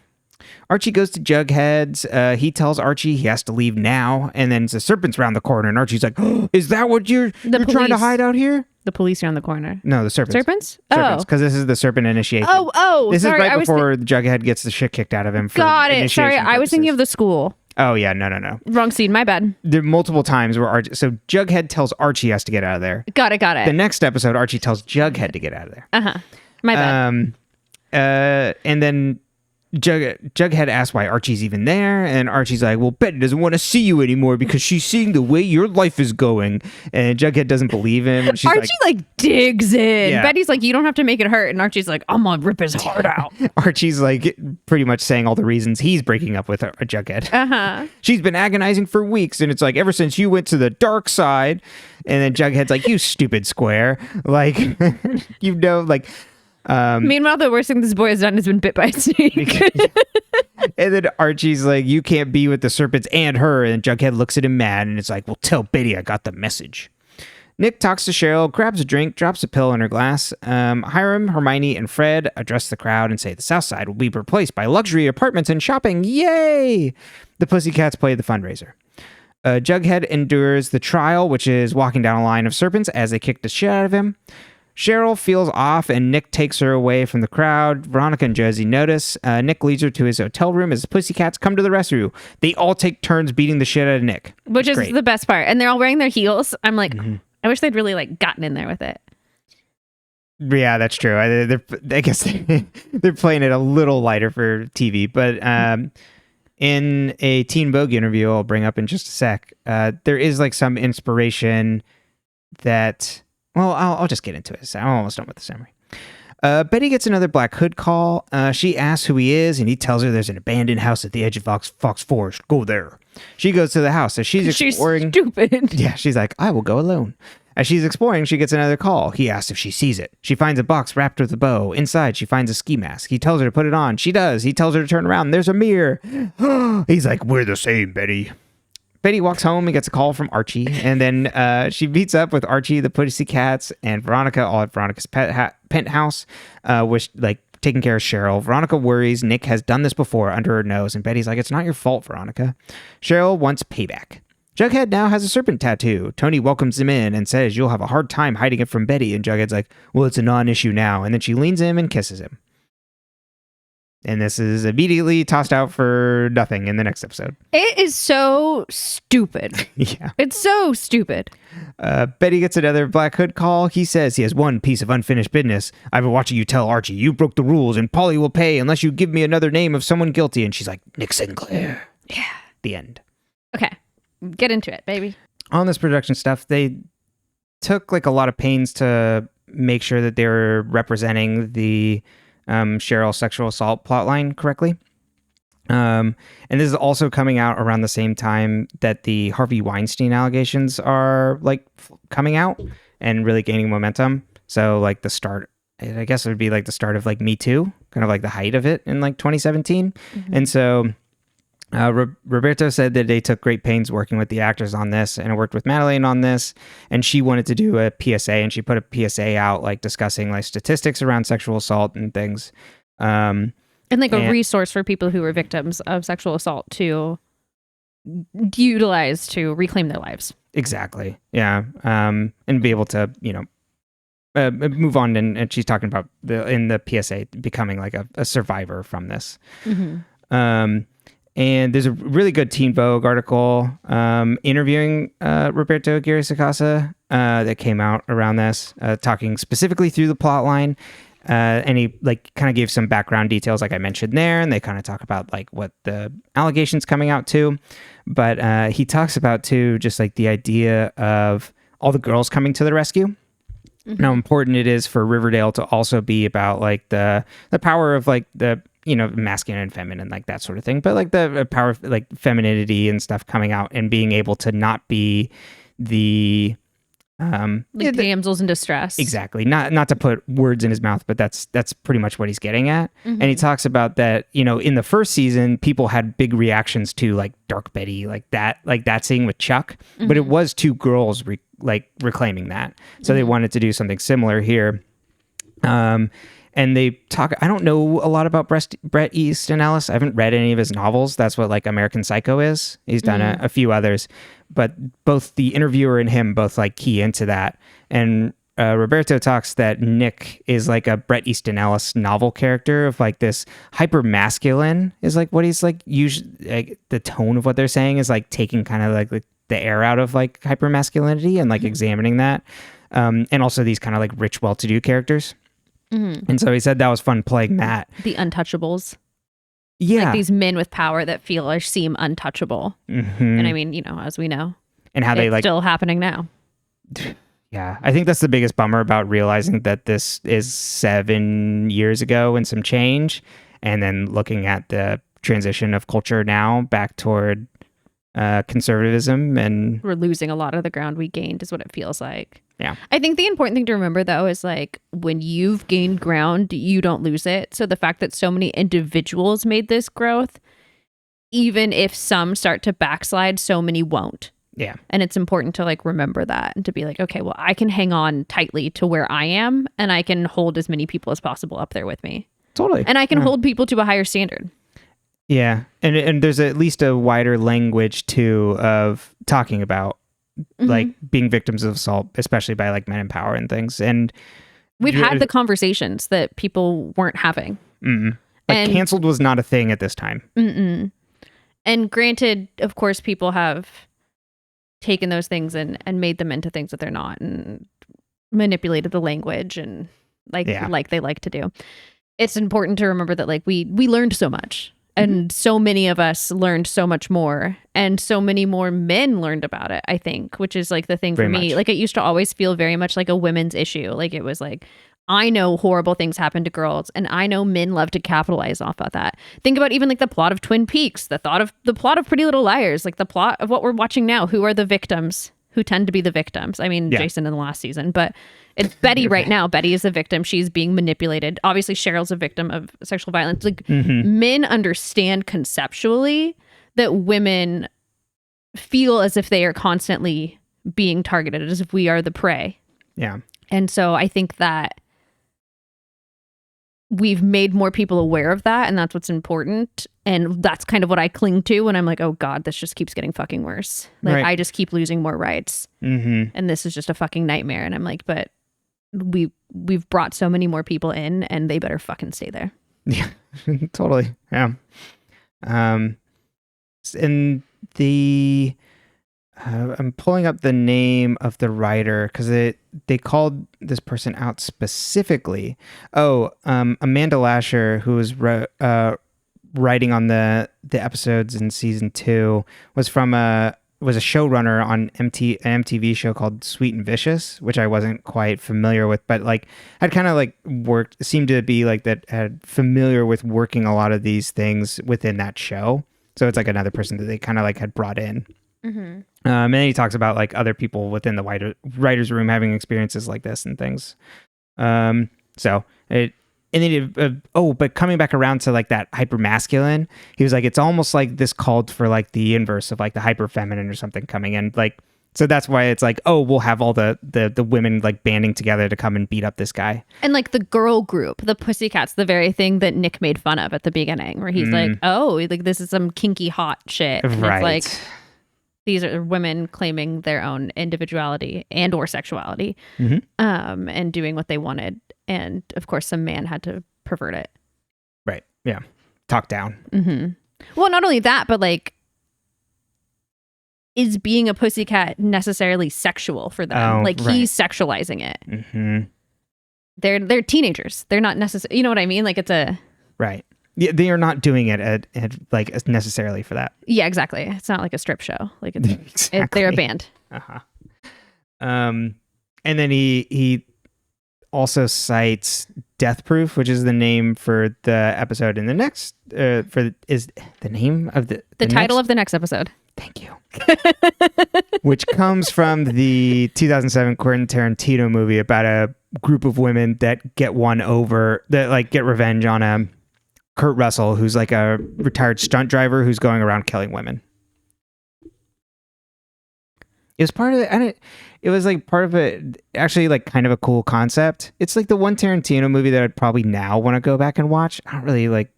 Archie goes to Jughead's. He tells Archie he has to leave now. And then the serpent's around the corner. And Archie's like, oh, is that what you're trying to hide out here? The police are on the corner. No, the serpents. Serpents? Serpents, because this is the serpent initiation. This sorry. is right before Jughead gets the shit kicked out of him. For Got it. Sorry, purposes. I was thinking of the school. Oh, yeah, no. Wrong scene, my bad. There are multiple times where so Jughead tells Archie he has to get out of there. Got it. The next episode, Archie tells Jughead to get out of there. My bad. And then Jughead asks why Archie's even there, and Archie's like, well, Betty doesn't want to see you anymore because she's seeing the way your life is going. And Jughead doesn't believe him. She's Archie like digs in. Yeah. Betty's like, you don't have to make it hurt. And Archie's like, I'm gonna rip his heart out. Archie's like pretty much saying all the reasons he's breaking up with Jughead. She's been agonizing for weeks, and it's like, ever since you went to the dark side. And then Jughead's like, you stupid square. Like, meanwhile, the worst thing this boy has done has been bit by a snake. And then Archie's like, you can't be with the serpents and her. And Jughead looks at him mad, and it's like, well, tell Betty I got the message. Nick talks to Cheryl, grabs a drink, drops a pill in her glass. Hiram, Hermione, and Fred address the crowd and say the South Side will be replaced by luxury apartments and shopping. Yay! The Pussycats play the fundraiser. Jughead endures the trial, which is walking down a line of serpents as they kick the shit out of him. Cheryl feels off, and Nick takes her away from the crowd. Veronica and Josie notice. Nick leads her to his hotel room as the Pussycats come to the rescue. They all take turns beating the shit out of Nick. Which is great. The best part. And they're all wearing their heels. I'm like, I wish they'd really like gotten in there with it. Yeah, that's true. I guess they're playing it a little lighter for TV. But in a Teen Vogue interview I'll bring up in just a sec, there is like some inspiration that... Well, I'll just get into it. I'm almost done with the summary. Betty gets another Black Hood call. She asks who he is, and he tells her there's an abandoned house at the edge of Fox Forest. Go there. She goes to the house. So she's exploring. She's stupid. Yeah, she's like, I will go alone. As she's exploring, she gets another call. He asks if she sees it. She finds a box wrapped with a bow. Inside, she finds a ski mask. He tells her to put it on. She does. He tells her to turn around. There's a mirror. He's like, we're the same, Betty. Betty walks home and gets a call from Archie. And then she meets up with Archie, the Pussycats, and Veronica, all at Veronica's penthouse, which, like, taking care of Cheryl. Veronica worries Nick has done this before under her nose. And Betty's like, it's not your fault, Veronica. Cheryl wants payback. Jughead now has a serpent tattoo. Toni welcomes him in and says you'll have a hard time hiding it from Betty. And Jughead's like, well, it's a non-issue now. And then she leans him and kisses him. And this is immediately tossed out for nothing in the next episode. It is so stupid. Yeah. It's so stupid. Betty gets another Black Hood call. He says he has one piece of unfinished business. I've been watching you tell Archie you broke the rules and Polly will pay unless you give me another name of someone guilty. And she's like, Nick St Clair. Yeah. The end. Okay. Get into it, baby. On this production stuff, they took like a lot of pains to make sure that they were representing the Cheryl sexual assault plotline correctly. And this is also coming out around the same time that the Harvey Weinstein allegations are like coming out and really gaining momentum. So like the start, I guess it would be like the start of like Me Too, kind of like the height of it in like 2017. Mm-hmm. And so Roberto said that they took great pains working with the actors on this and worked with Madeleine on this. And she wanted to do a PSA and she put a PSA out like discussing like statistics around sexual assault and things. And like a resource for people who were victims of sexual assault to utilize to reclaim their lives. Exactly. Yeah. And be able to, you know, move on. And she's talking about in the PSA becoming like a survivor from this. Mm-hmm. And there's a really good Teen Vogue article interviewing Roberto Aguirre-Sacasa that came out around this, talking specifically through the plot line. And he like kind of gave some background details like I mentioned there, and they kind of talk about like what the allegations coming out to. But he talks about too just like the idea of all the girls coming to the rescue. Mm-hmm. How important it is for Riverdale to also be about like the power of like the, you know, masculine and feminine, like that sort of thing. But like the power of like femininity and stuff coming out and being able to not be the damsels in distress. Exactly. Not to put words in his mouth, but that's pretty much what he's getting at. Mm-hmm. And he talks about that, you know, in the first season, people had big reactions to like Dark Betty, like that scene with Chuck, mm-hmm. but it was two girls reclaiming that. So mm-hmm. they wanted to do something similar here. And they talk, I don't know a lot about Bret Easton Ellis. I haven't read any of his novels. That's what like American Psycho is. He's done a few others, but both the interviewer and him both like key into that. And Roberto talks that Nick is like a Bret Easton Ellis novel character of like this hyper masculine is like what he's like usually like the tone of what they're saying is like taking kind of like the air out of like hyper masculinity and like examining that. And also these kind of like rich, well-to-do characters. Mm-hmm. And so he said that was fun playing that. The untouchables. Yeah. Like these men with power that feel or seem untouchable. Mm-hmm. And I mean, you know, as we know. And how they like... still happening now. Yeah. I think that's the biggest bummer about realizing that this is 7 years ago and some change. And then looking at the transition of culture now back toward conservatism. And we're losing a lot of the ground we gained is what it feels like. Yeah. I think the important thing to remember, though, is like when you've gained ground, you don't lose it. So the fact that so many individuals made this growth, even if some start to backslide, so many won't. Yeah. And it's important to like remember that and to be like, okay, well, I can hang on tightly to where I am and I can hold as many people as possible up there with me. Totally. And I can hold people to a higher standard. Yeah. And there's at least a wider language too of talking about like being victims of assault, especially by like men in power and things. And we've had the conversations that people weren't having. Like canceled was not a thing at this time. And granted, of course, people have taken those things and made them into things that they're not and manipulated the language and like they like to do. It's important to remember that like we learned so much. And so many of us learned so much more, and so many more men learned about it, I think, which is like the thing for me. Like it used to always feel very much like a women's issue. Like it was like, I know horrible things happen to girls, and I know men love to capitalize off of that. Think about even like the plot of Twin Peaks, the plot of Pretty Little Liars, like the plot of what we're watching now. Who are the victims? who tend to be the victims. I mean, Yeah. Jason in the last season, but it's Betty right now. Betty is the victim. She's being manipulated. Obviously, Cheryl's a victim of sexual violence. Like men understand conceptually that women feel as if they are constantly being targeted, as if we are the prey. Yeah. And so I think that we've made more people aware of that, and that's what's important. And that's kind of what I cling to when I'm like, oh God, this just keeps getting fucking worse. Like Right. I just keep losing more rights. And this is just a fucking nightmare. And I'm like, but we've brought so many more people in, and they better fucking stay there. Yeah, totally. Yeah. And the I'm pulling up the name of the writer because they called this person out specifically. Amanda Lasher, who was writing on the episodes in season 2, was a showrunner on an MTV show called Sweet and Vicious, which I wasn't quite familiar with, but like I'd kind of like seemed to be like that had familiar with working a lot of these things within that show. So it's like another person that they kind of like had brought in. And then he talks about like other people within the writer's room having experiences like this and things. But coming back around to like that hyper masculine, he was like, it's almost like this called for like the inverse of like the hyper feminine or something coming in. Like, so that's why it's like, oh, we'll have all the women like banding together to come and beat up this guy. And like the girl group, the Pussycats, the very thing that Nick made fun of at the beginning, where he's like, oh, like this is some kinky hot shit. And right. It's like, these are women claiming their own individuality and or sexuality, and doing what they wanted. And of course, some man had to pervert it. Right. Yeah. Talk down. Well, not only that, but like, is being a pussycat necessarily sexual for them? He's sexualizing it. They're teenagers. They're not necessarily, you know what I mean? Like it's a... Right. Yeah, they are not doing it at like necessarily for that. Yeah, exactly. It's not like a strip show. Like it's exactly. They're a band. And then he also cites Death Proof, which is the name for the episode in the next is the name of the title of the next episode. Thank you. Which comes from the 2007 Quentin Tarantino movie about a group of women that get revenge on Kurt Russell, who's like a retired stunt driver who's going around killing women. It was part of it. It was like part of it, actually like kind of a cool concept. It's like the one Tarantino movie that I'd probably now want to go back and watch. I don't really like,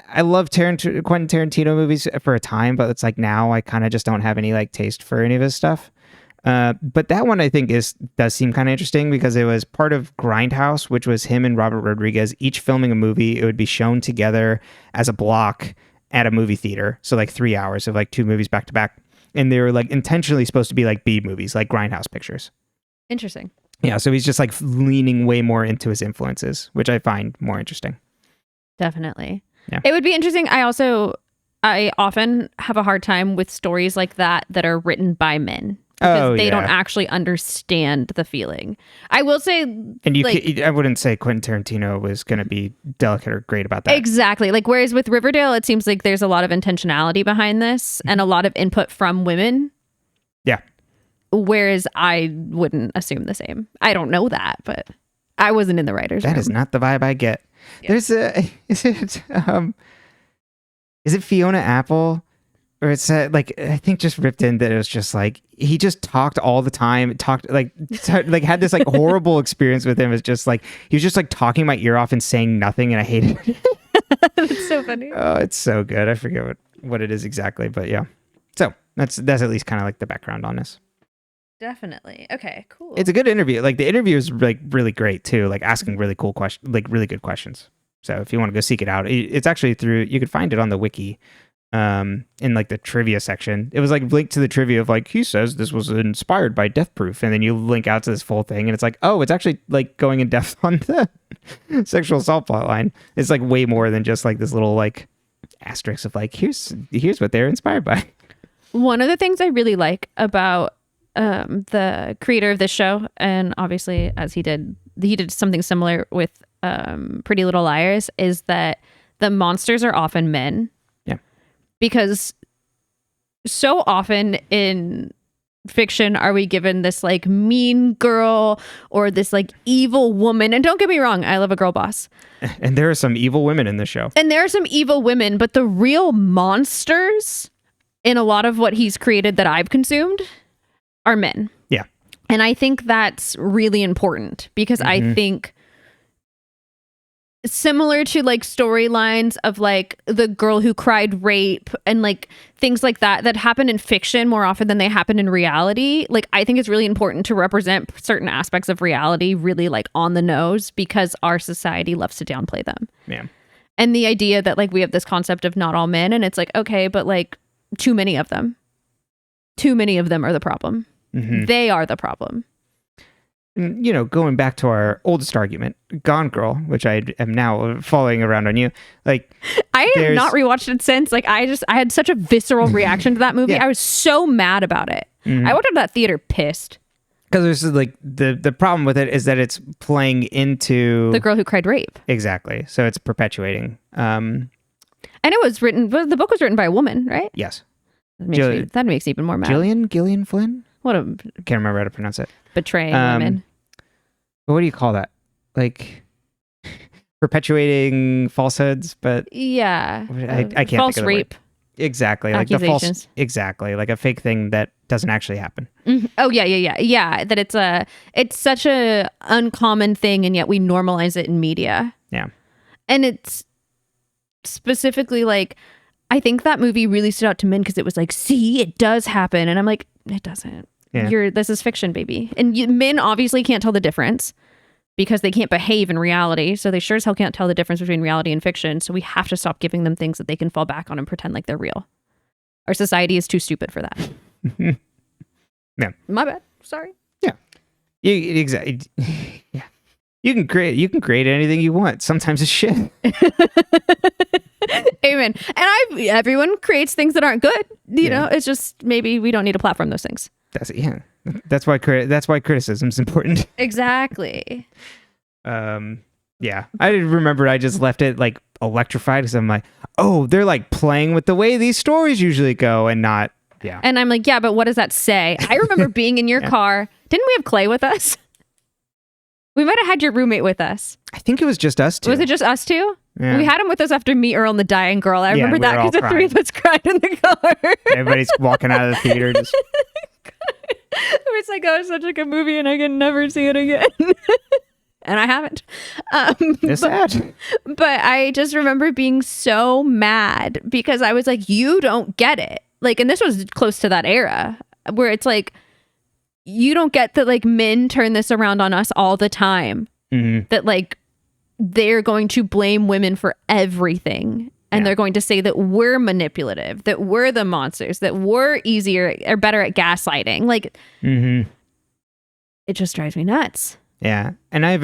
I love Quentin Tarantino movies for a time, but it's like now I kind of just don't have any like taste for any of his stuff. But that one I think does seem kind of interesting because it was part of Grindhouse, which was him and Robert Rodriguez each filming a movie. It would be shown together as a block at a movie theater. So like 3 hours of like 2 movies back to back. And they were like intentionally supposed to be like B movies, like Grindhouse pictures. Interesting. Yeah. So he's just like leaning way more into his influences, which I find more interesting. Definitely. Yeah. It would be interesting. I often have a hard time with stories like that are written by men. Because they don't actually understand the feeling. I will say... And I wouldn't say Quentin Tarantino was going to be delicate or great about that. Exactly. Like, whereas with Riverdale, it seems like there's a lot of intentionality behind this and a lot of input from women. Yeah. Whereas I wouldn't assume the same. I don't know that, but I wasn't in the writer's room. That is not the vibe I get. Yeah. Is it Fiona Apple? Or it's like, I think just ripped in that it was just like, he just talked all the time, had this like horrible experience with him. It's just like, he was just like talking my ear off and saying nothing, and I hated it. That's so funny. Oh, it's so good. I forget what it is exactly, but yeah. So that's at least kind of like the background on this. Definitely. Okay, cool. It's a good interview. Like the interview is like really great too, like asking really cool questions, like really good questions. So if you want to go seek it out, it's actually you could find it on the wiki. In like the trivia section, it was like linked to the trivia of like, he says this was inspired by Death Proof, and then you link out to this full thing, and it's like, oh, it's actually like going in depth on the sexual assault plotline. It's like way more than just like this little like asterisk of like, here's what they're inspired by. One of the things I really like about the creator of this show, and obviously as he did something similar with Pretty Little Liars, is that the monsters are often men. Because so often in fiction are we given this like mean girl or this like evil woman? And don't get me wrong, I love a girl boss. And there are some evil women in this show. And there are some evil women, but the real monsters in a lot of what he's created that I've consumed are men. Yeah. And I think that's really important because I think similar to like storylines of like the girl who cried rape and like things like that happen in fiction more often than they happen in reality. Like I think it's really important to represent certain aspects of reality really like on the nose because our society loves to downplay them. Yeah. And the idea that like we have this concept of not all men and it's like, okay, but like too many of them are the problem. They are the problem. You know, going back to our oldest argument, Gone Girl, which I am now following around on you, like I have not rewatched it since. Like I had such a visceral reaction to that movie. Yeah. I was so mad about it. I walked out of that theater pissed. Because there's like the problem with it is that it's playing into The girl who cried rape. Exactly. So it's perpetuating. And it was written. The book was written by a woman, right? Yes. That makes me even more mad. Gillian Flynn. What a Can't remember how to pronounce it. betraying women. But what do you call that? Like perpetuating falsehoods, but yeah, I can't false think of the rape. Word. Exactly, like the Accusations. false. Exactly, like a fake thing that doesn't actually happen. Oh yeah. That it's such a uncommon thing, and yet we normalize it in media. Yeah, and it's specifically like I think that movie really stood out to men because it was like, see, it does happen, and I'm like, it doesn't. Yeah. This is fiction, baby. And men obviously can't tell the difference because they can't behave in reality. So they sure as hell can't tell the difference between reality and fiction. So we have to stop giving them things that they can fall back on and pretend like they're real. Our society is too stupid for that. Yeah. My bad. Sorry. Yeah. Exactly. Yeah. You can create anything you want. Sometimes it's shit. Amen. And everyone creates things that aren't good. You know, it's just maybe we don't need to platform those things. That's why criticism is important. Exactly. Yeah. I remember I just left it like electrified because I'm like, oh, they're like playing with the way these stories usually go and not. Yeah. And I'm like, yeah, but what does that say? I remember being in your car. Didn't we have Clay with us? We might have had your roommate with us. I think it was just us two. Was it just us two? Yeah. We had him with us after Me, Earl, and the Dying Girl. I remember that because the three of us cried in the car. Everybody's walking out of the theater just... It was like, oh, it's such a good movie and I can never see it again. And I haven't. It's sad. But I just remember being so mad because I was like, you don't get it. Like, and this was close to that era where it's like, you don't get that like men turn this around on us all the time. That like they're going to blame women for everything. And they're going to say that we're manipulative, that we're the monsters, that we're easier or better at gaslighting. Like, it just drives me nuts. Yeah. And I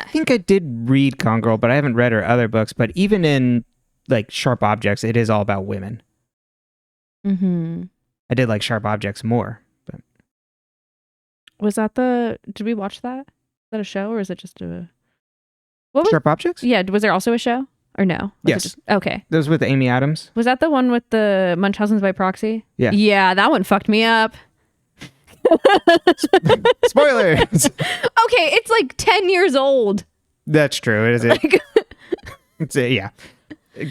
think I did read Gone Girl, but I haven't read her other books. But even in like Sharp Objects, it is all about women. I did like Sharp Objects more. But was that did we watch that? Is that a show or is it just Sharp Objects? Yeah. Was there also a show? Or no? Yes. Okay. That was with Amy Adams. Was that the one with the Munchausen's by proxy? Yeah. Yeah, that one fucked me up. Spoilers. Okay, it's like 10 years old. That's true. It is. Yeah.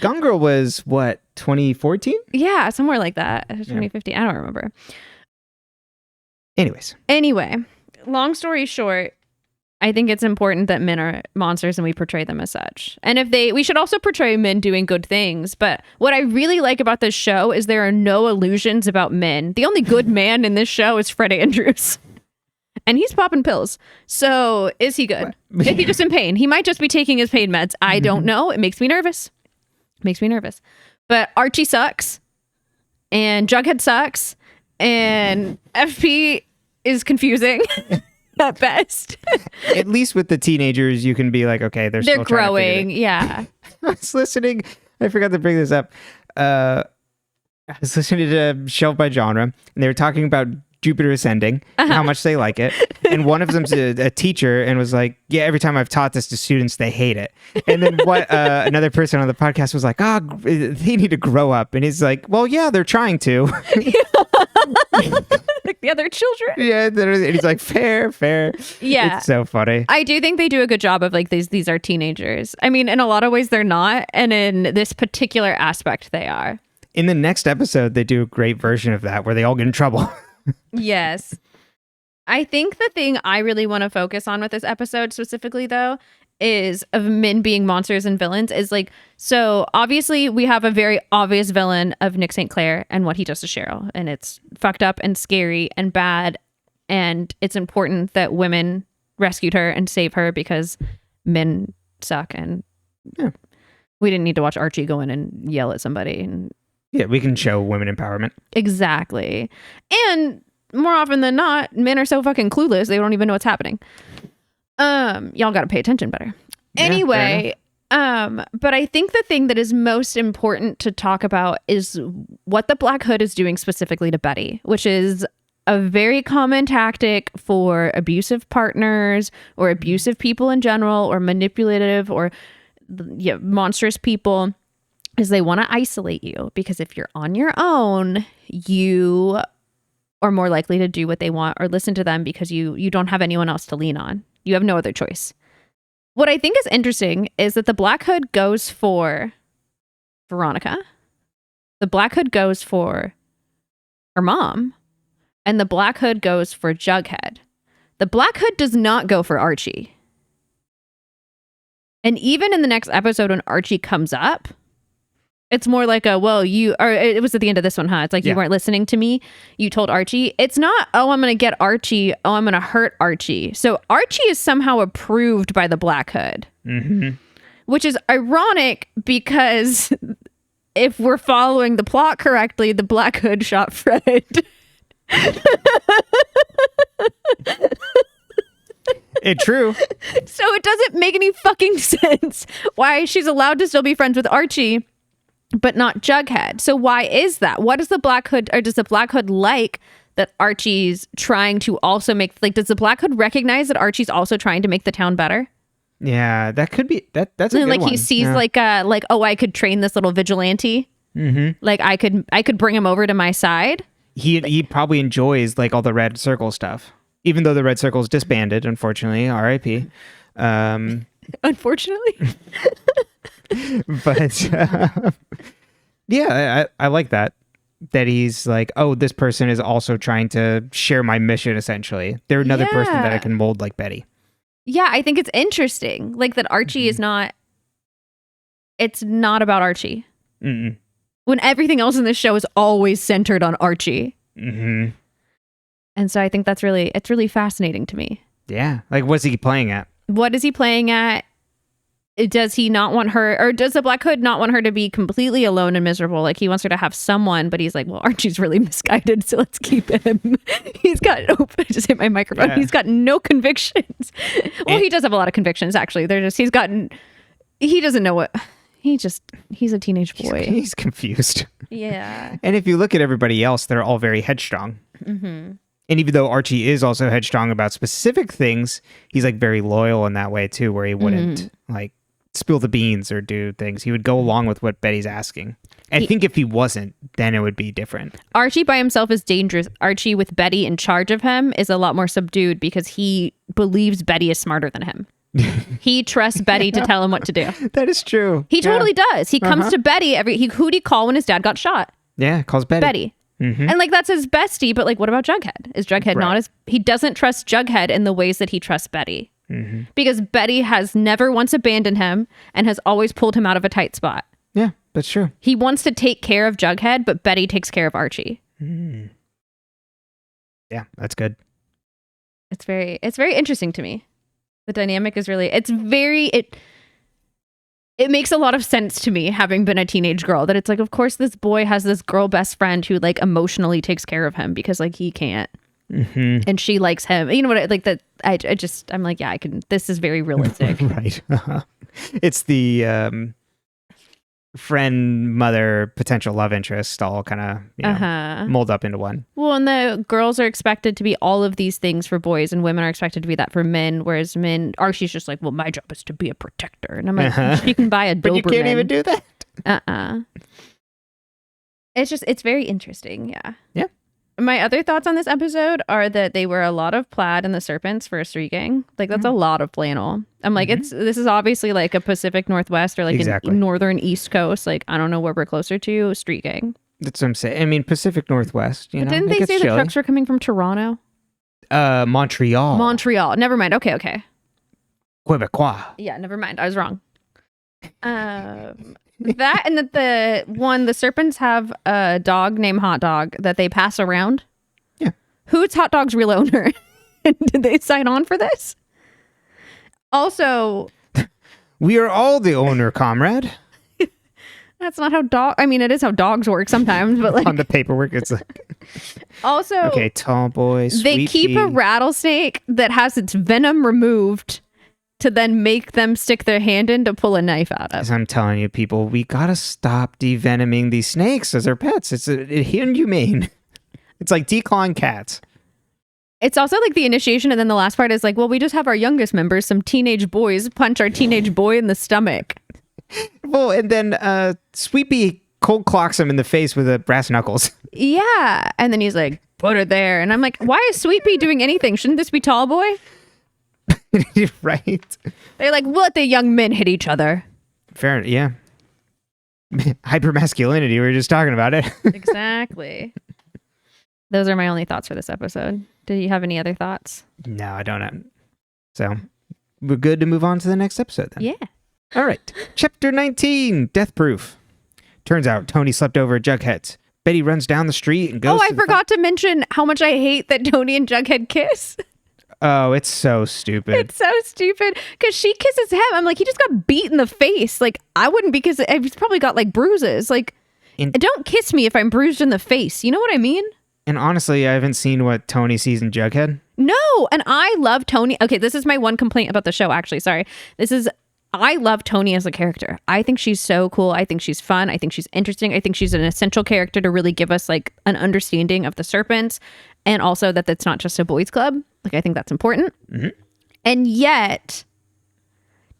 Gone Girl was what, 2014? Yeah, somewhere like that. 2015. I don't remember. Anyway, long story short, I think it's important that men are monsters and we portray them as such. And we should also portray men doing good things. But what I really like about this show is there are no illusions about men. The only good man in this show is Fred Andrews. And he's popping pills. So is he good? Is he just in pain? He might just be taking his pain meds. I don't know. It makes me nervous. But Archie sucks. And Jughead sucks. And FP is confusing. At best. At least with the teenagers, you can be like, okay, they're still growing. Yeah. I was listening. I forgot to bring this up. I was listening to Shelf by Genre, and they were talking about Jupiter Ascending, and how much they like it. And one of them's a teacher and was like, yeah, every time I've taught this to students, they hate it. And then another person on the podcast was like, they need to grow up. And he's like, well, yeah, they're trying to. the other children. Yeah, and he's like, fair. Yeah. It's so funny. I do think they do a good job of like these are teenagers. I mean, in a lot of ways they're not, and in this particular aspect they are. In the next episode, they do a great version of that where they all get in trouble. Yes. I think the thing I really want to focus on with this episode specifically, though, is of men being monsters and villains is like, so obviously we have a very obvious villain of Nick St. Clair and what he does to Cheryl. And it's fucked up and scary and bad. And it's important that women rescued her and save her because men suck. And we didn't need to watch Archie go in and yell at somebody. And yeah, we can show women empowerment. Exactly. And more often than not, men are so fucking clueless, they don't even know what's happening. Y'all got to pay attention better. Yeah, anyway, but I think the thing that is most important to talk about is what the Black Hood is doing specifically to Betty, which is a very common tactic for abusive partners or abusive people in general or manipulative or monstrous people, is they want to isolate you because if you're on your own, you are more likely to do what they want or listen to them because you don't have anyone else to lean on. You have no other choice. What I think is interesting is that the Black Hood goes for Veronica. The Black Hood goes for her mom. And the Black Hood goes for Jughead. The Black Hood does not go for Archie. And even in the next episode when Archie comes up, it's more like it was at the end of this one, huh? It's like, you weren't listening to me. You told Archie. It's not, oh, I'm going to get Archie. Oh, I'm going to hurt Archie. So Archie is somehow approved by the Black Hood, which is ironic because if we're following the plot correctly, the Black Hood shot Fred. It's true. So it doesn't make any fucking sense why she's allowed to still be friends with Archie but not Jughead. So why is that? What does the Black Hood, or does the Black Hood like that Archie's trying to also make, like, does the Black Hood recognize that Archie's also trying to make the town better? Yeah, that could be, that's a good like one. He sees oh, I could train this little vigilante. Like I could bring him over to my side. He probably enjoys like all the Red Circle stuff, even though the Red Circle's disbanded, unfortunately, R.I.P. Unfortunately. But yeah, I like that he's like, oh, this person is also trying to share my mission, essentially. They're another person that I can mold like Betty. Yeah, I think it's interesting. Like that Archie is not, it's not about Archie. Mm-mm. When everything else in this show is always centered on Archie. Mm-hmm. And so I think it's really fascinating to me. Yeah. Like, what's he playing at? What is he playing at? Does he not want her, or does the Black Hood not want her to be completely alone and miserable? Like he wants her to have someone, but he's like, well, Archie's really misguided, so let's keep him. He's got, I just hit my microphone. Yeah. He's got no convictions. Well, he does have a lot of convictions, actually. He doesn't know what, he's a teenage boy. He's confused. Yeah. And if you look at everybody else, they're all very headstrong. Mm-hmm. And even though Archie is also headstrong about specific things, he's like very loyal in that way too, where he wouldn't like spill the beans or do things. He would go along with what Betty's asking. I think if he wasn't, then it would be different. Archie by himself is dangerous. Archie with Betty in charge of him is a lot more subdued because he believes Betty is smarter than him. He trusts Betty to tell him what to do. That is true. He totally does. He comes to Betty who'd he call when his dad got shot? Yeah, calls Betty. Mm-hmm. And like that's his bestie, but like what about Jughead? Is Jughead not as, he doesn't trust Jughead in the ways that he trusts Betty. Mm-hmm. Because Betty has never once abandoned him and has always pulled him out of a tight spot. Yeah, that's true. He wants to take care of Jughead, but Betty takes care of Archie. Mm. Yeah, that's good. It's very interesting to me. The dynamic is really, it makes a lot of sense to me, having been a teenage girl, that it's like, of course, this boy has this girl best friend who like emotionally takes care of him because like he can't. Mm-hmm. And she likes him. You know what? Like that. I'm like, yeah, I can. This is very realistic. Right. It's the friend, mother, potential love interest all kind of mold up into one. Well, and the girls are expected to be all of these things for boys, and women are expected to be that for men. Whereas men, Archie's just like, well, my job is to be a protector, and I'm like, you can buy a Doberman. But you can't even do that. It's very interesting. Yeah. Yeah. My other thoughts on this episode are that they wear a lot of plaid in the Serpents for a street gang. Like, that's a lot of flannel. I'm like, this is obviously like a Pacific Northwest or like a northern East Coast. Like, I don't know where we're closer to, street gang. That's what I'm saying. I mean, Pacific Northwest, you know. Didn't they say the trucks were coming from Toronto? Montreal. Montreal. Never mind. Okay. Quebecois. Yeah, never mind. I was wrong. That and that the Serpents have a dog named Hot Dog that they pass around. Yeah. Who's Hot Dog's real owner? And did they sign on for this? Also, we are all the owner, comrade. That's not how it is how dogs work sometimes, but like on the paperwork, it's like also okay, tall boy, sweet they keep pea. a rattlesnake that has its venom removed to then make them stick their hand in to pull a knife out of. As I'm telling you, people, we gotta stop devenoming these snakes as our pets. It's inhumane. It's like declawing cats. It's also like the initiation, and then the last part is like, well, we just have our youngest members, some teenage boys, punch our teenage boy in the stomach. Well, and then Sweet Pea cold clocks him in the face with a brass knuckles. Yeah, and then he's like, put her there, and I'm like, why is Sweet Pea doing anything? Shouldn't this be Tall Boy? Right. They're like, we'll let the young men hit each other. Fair, yeah. Hypermasculinity, we were just talking about it. Exactly. Those are my only thoughts for this episode. Do you have any other thoughts? No, I don't. So, we're good to move on to the next episode then. Yeah. All right. Chapter 19, Death Proof. Turns out Toni slept over at Jughead's. Betty runs down the street and goes I forgot to mention how much I hate that Toni and Jughead kiss. Oh, it's so stupid. It's so stupid because she kisses him. I'm like, he just got beat in the face. Like, I wouldn't because he's probably got like bruises. Like, don't kiss me if I'm bruised in the face. You know what I mean? And honestly, I haven't seen what Toni sees in Jughead. No, and I love Toni. Okay, this is my one complaint about the show, actually. Sorry. I love Toni as a character. I think she's so cool. I think she's fun. I think she's interesting. I think she's an essential character to really give us like an understanding of the Serpents, and also that it's not just a boys club. Like, I think that's important. Mm-hmm. And yet,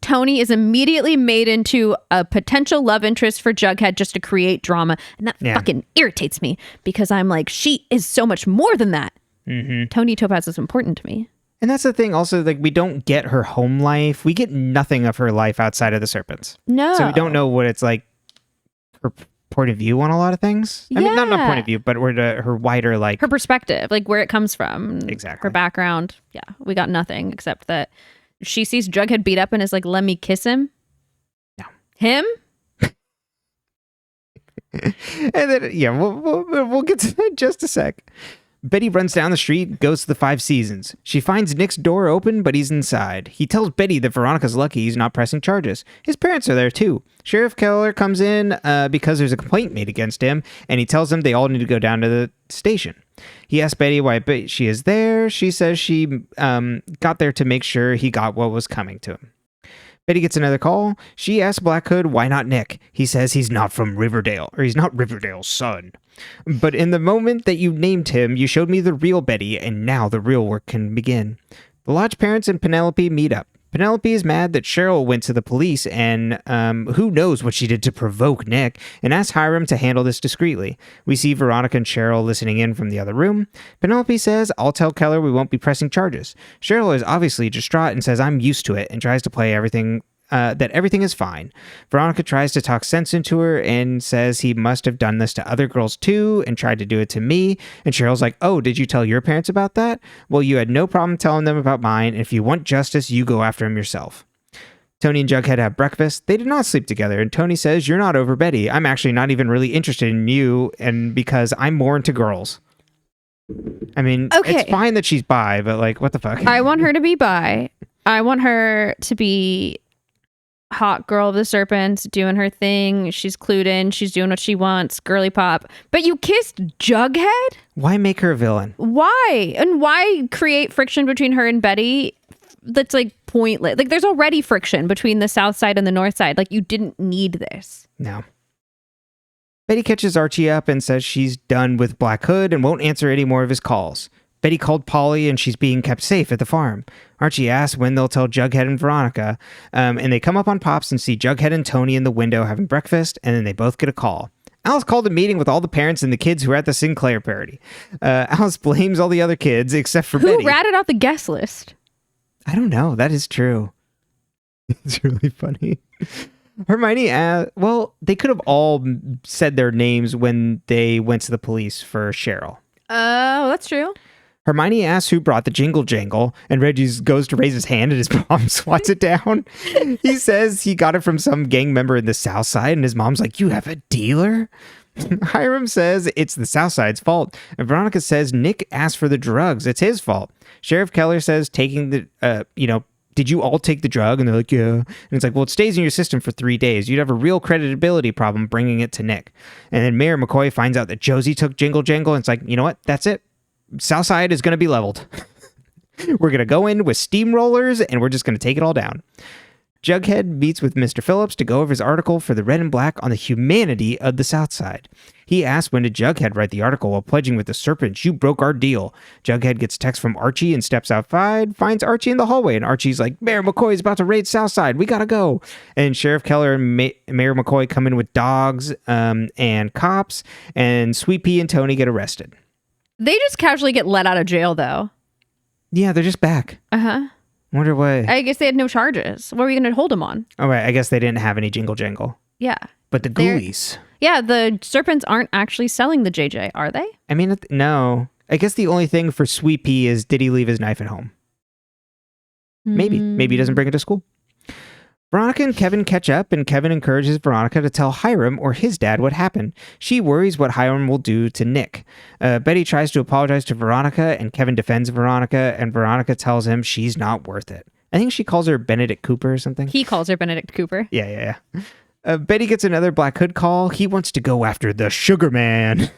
Toni is immediately made into a potential love interest for Jughead just to create drama. And that fucking irritates me because I'm like, she is so much more than that. Mm-hmm. Toni Topaz is important to me. And that's the thing also, like, we don't get her home life. We get nothing of her life outside of the Serpents. No. So we don't know what it's like, her point of view on a lot of things. I mean, not point of view, but her wider, like... her perspective, like where it comes from. Exactly. Her background. Yeah, we got nothing except that she sees Jughead beat up and is like, let me kiss him. No. Him? And then, yeah, we'll get to that in just a sec. Betty runs down the street, goes to the Five Seasons. She finds Nick's door open, but he's inside. He tells Betty that Veronica's lucky he's not pressing charges. His parents are there too. Sheriff Keller comes in because there's a complaint made against him, and he tells them they all need to go down to the station. He asks Betty why she is there. She says she got there to make sure he got what was coming to him. Betty gets another call. She asks Black Hood why not Nick. He says he's not from Riverdale, or he's not Riverdale's son. But in the moment that you named him, you showed me the real Betty, and now the real work can begin. The Lodge parents and Penelope meet up. Penelope is mad that Cheryl went to the police and who knows what she did to provoke Nick, and asks Hiram to handle this discreetly. We see Veronica and Cheryl listening in from the other room. Penelope says, I'll tell Keller we won't be pressing charges. Cheryl is obviously distraught and says, I'm used to it, and tries to play that everything is fine. Veronica tries to talk sense into her and says he must have done this to other girls too and tried to do it to me. And Cheryl's like, oh, did you tell your parents about that? Well, you had no problem telling them about mine. And if you want justice, you go after him yourself. Toni and Jughead have breakfast. They did not sleep together. And Toni says, you're not over Betty. I'm actually not even really interested in you. And because I'm more into girls. I mean, It's fine that she's bi, but like, what the fuck? I want her to be bi. I want her to be hot girl of the Serpents, doing her thing. She's clued in. She's doing what she wants. Girly pop. But you kissed Jughead? Why make her a villain? Why? And why create friction between her and Betty that's like pointless? Like, there's already friction between the South Side and the North Side. Like, you didn't need this. No. Betty catches Archie up and says she's done with Black Hood and won't answer any more of his calls. Betty called Polly and she's being kept safe at the farm. Archie asks when they'll tell Jughead and Veronica, and they come up on Pops and see Jughead and Toni in the window having breakfast, and then they both get a call. Alice called a meeting with all the parents and the kids who were at the St Clair party. Alice blames all the other kids except for Betty. Who ratted out the guest list? I don't know. That is true. It's really funny. Hermione, well, they could have all said their names when they went to the police for Cheryl. Oh, that's true. Hermione asks who brought the jingle jangle, and Reggie goes to raise his hand and his mom swats it down. He says he got it from some gang member in the South Side, and his mom's like, you have a dealer? Hiram says it's the South Side's fault, and Veronica says Nick asked for the drugs. It's his fault. Sheriff Keller says taking the, did you all take the drug? And they're like, yeah. And it's like, well, it stays in your system for 3 days. You'd have a real credibility problem bringing it to Nick. And then Mayor McCoy finds out that Josie took Jingle Jangle. And it's like, you know what? That's it. Southside is going to be leveled. We're going to go in with steamrollers and we're just going to take it all down. Jughead meets with Mr. Phillips to go over his article for the Red and Black on the humanity of the South Side. He asks when did Jughead write the article while pledging with the serpent, you broke our deal. Jughead gets a text from Archie and steps outside, finds Archie in the hallway, and Archie's like, Mayor McCoy is about to raid Southside, we gotta go. And Sheriff Keller and Mayor McCoy come in with dogs and cops, and Sweet Pea and Toni get arrested. They just casually get let out of jail, though. Yeah, they're just back. Uh-huh. Wonder why. I guess they had no charges. What were you going to hold them on? Oh, right. I guess they didn't have any Jingle Jangle. Yeah. But the ghoulies. Yeah, the serpents aren't actually selling the JJ, are they? I mean, no. I guess the only thing for Sweet Pea is did he leave his knife at home? Maybe. Maybe he doesn't bring it to school. Veronica and Kevin catch up, and Kevin encourages Veronica to tell Hiram or his dad what happened. She worries what Hiram will do to Nick. Betty tries to apologize to Veronica, and Kevin defends Veronica, and Veronica tells him she's not worth it. I think she calls her Benedict Cooper or something. He calls her Benedict Cooper. Yeah. Betty gets another Black Hood call. He wants to go after the Sugarman,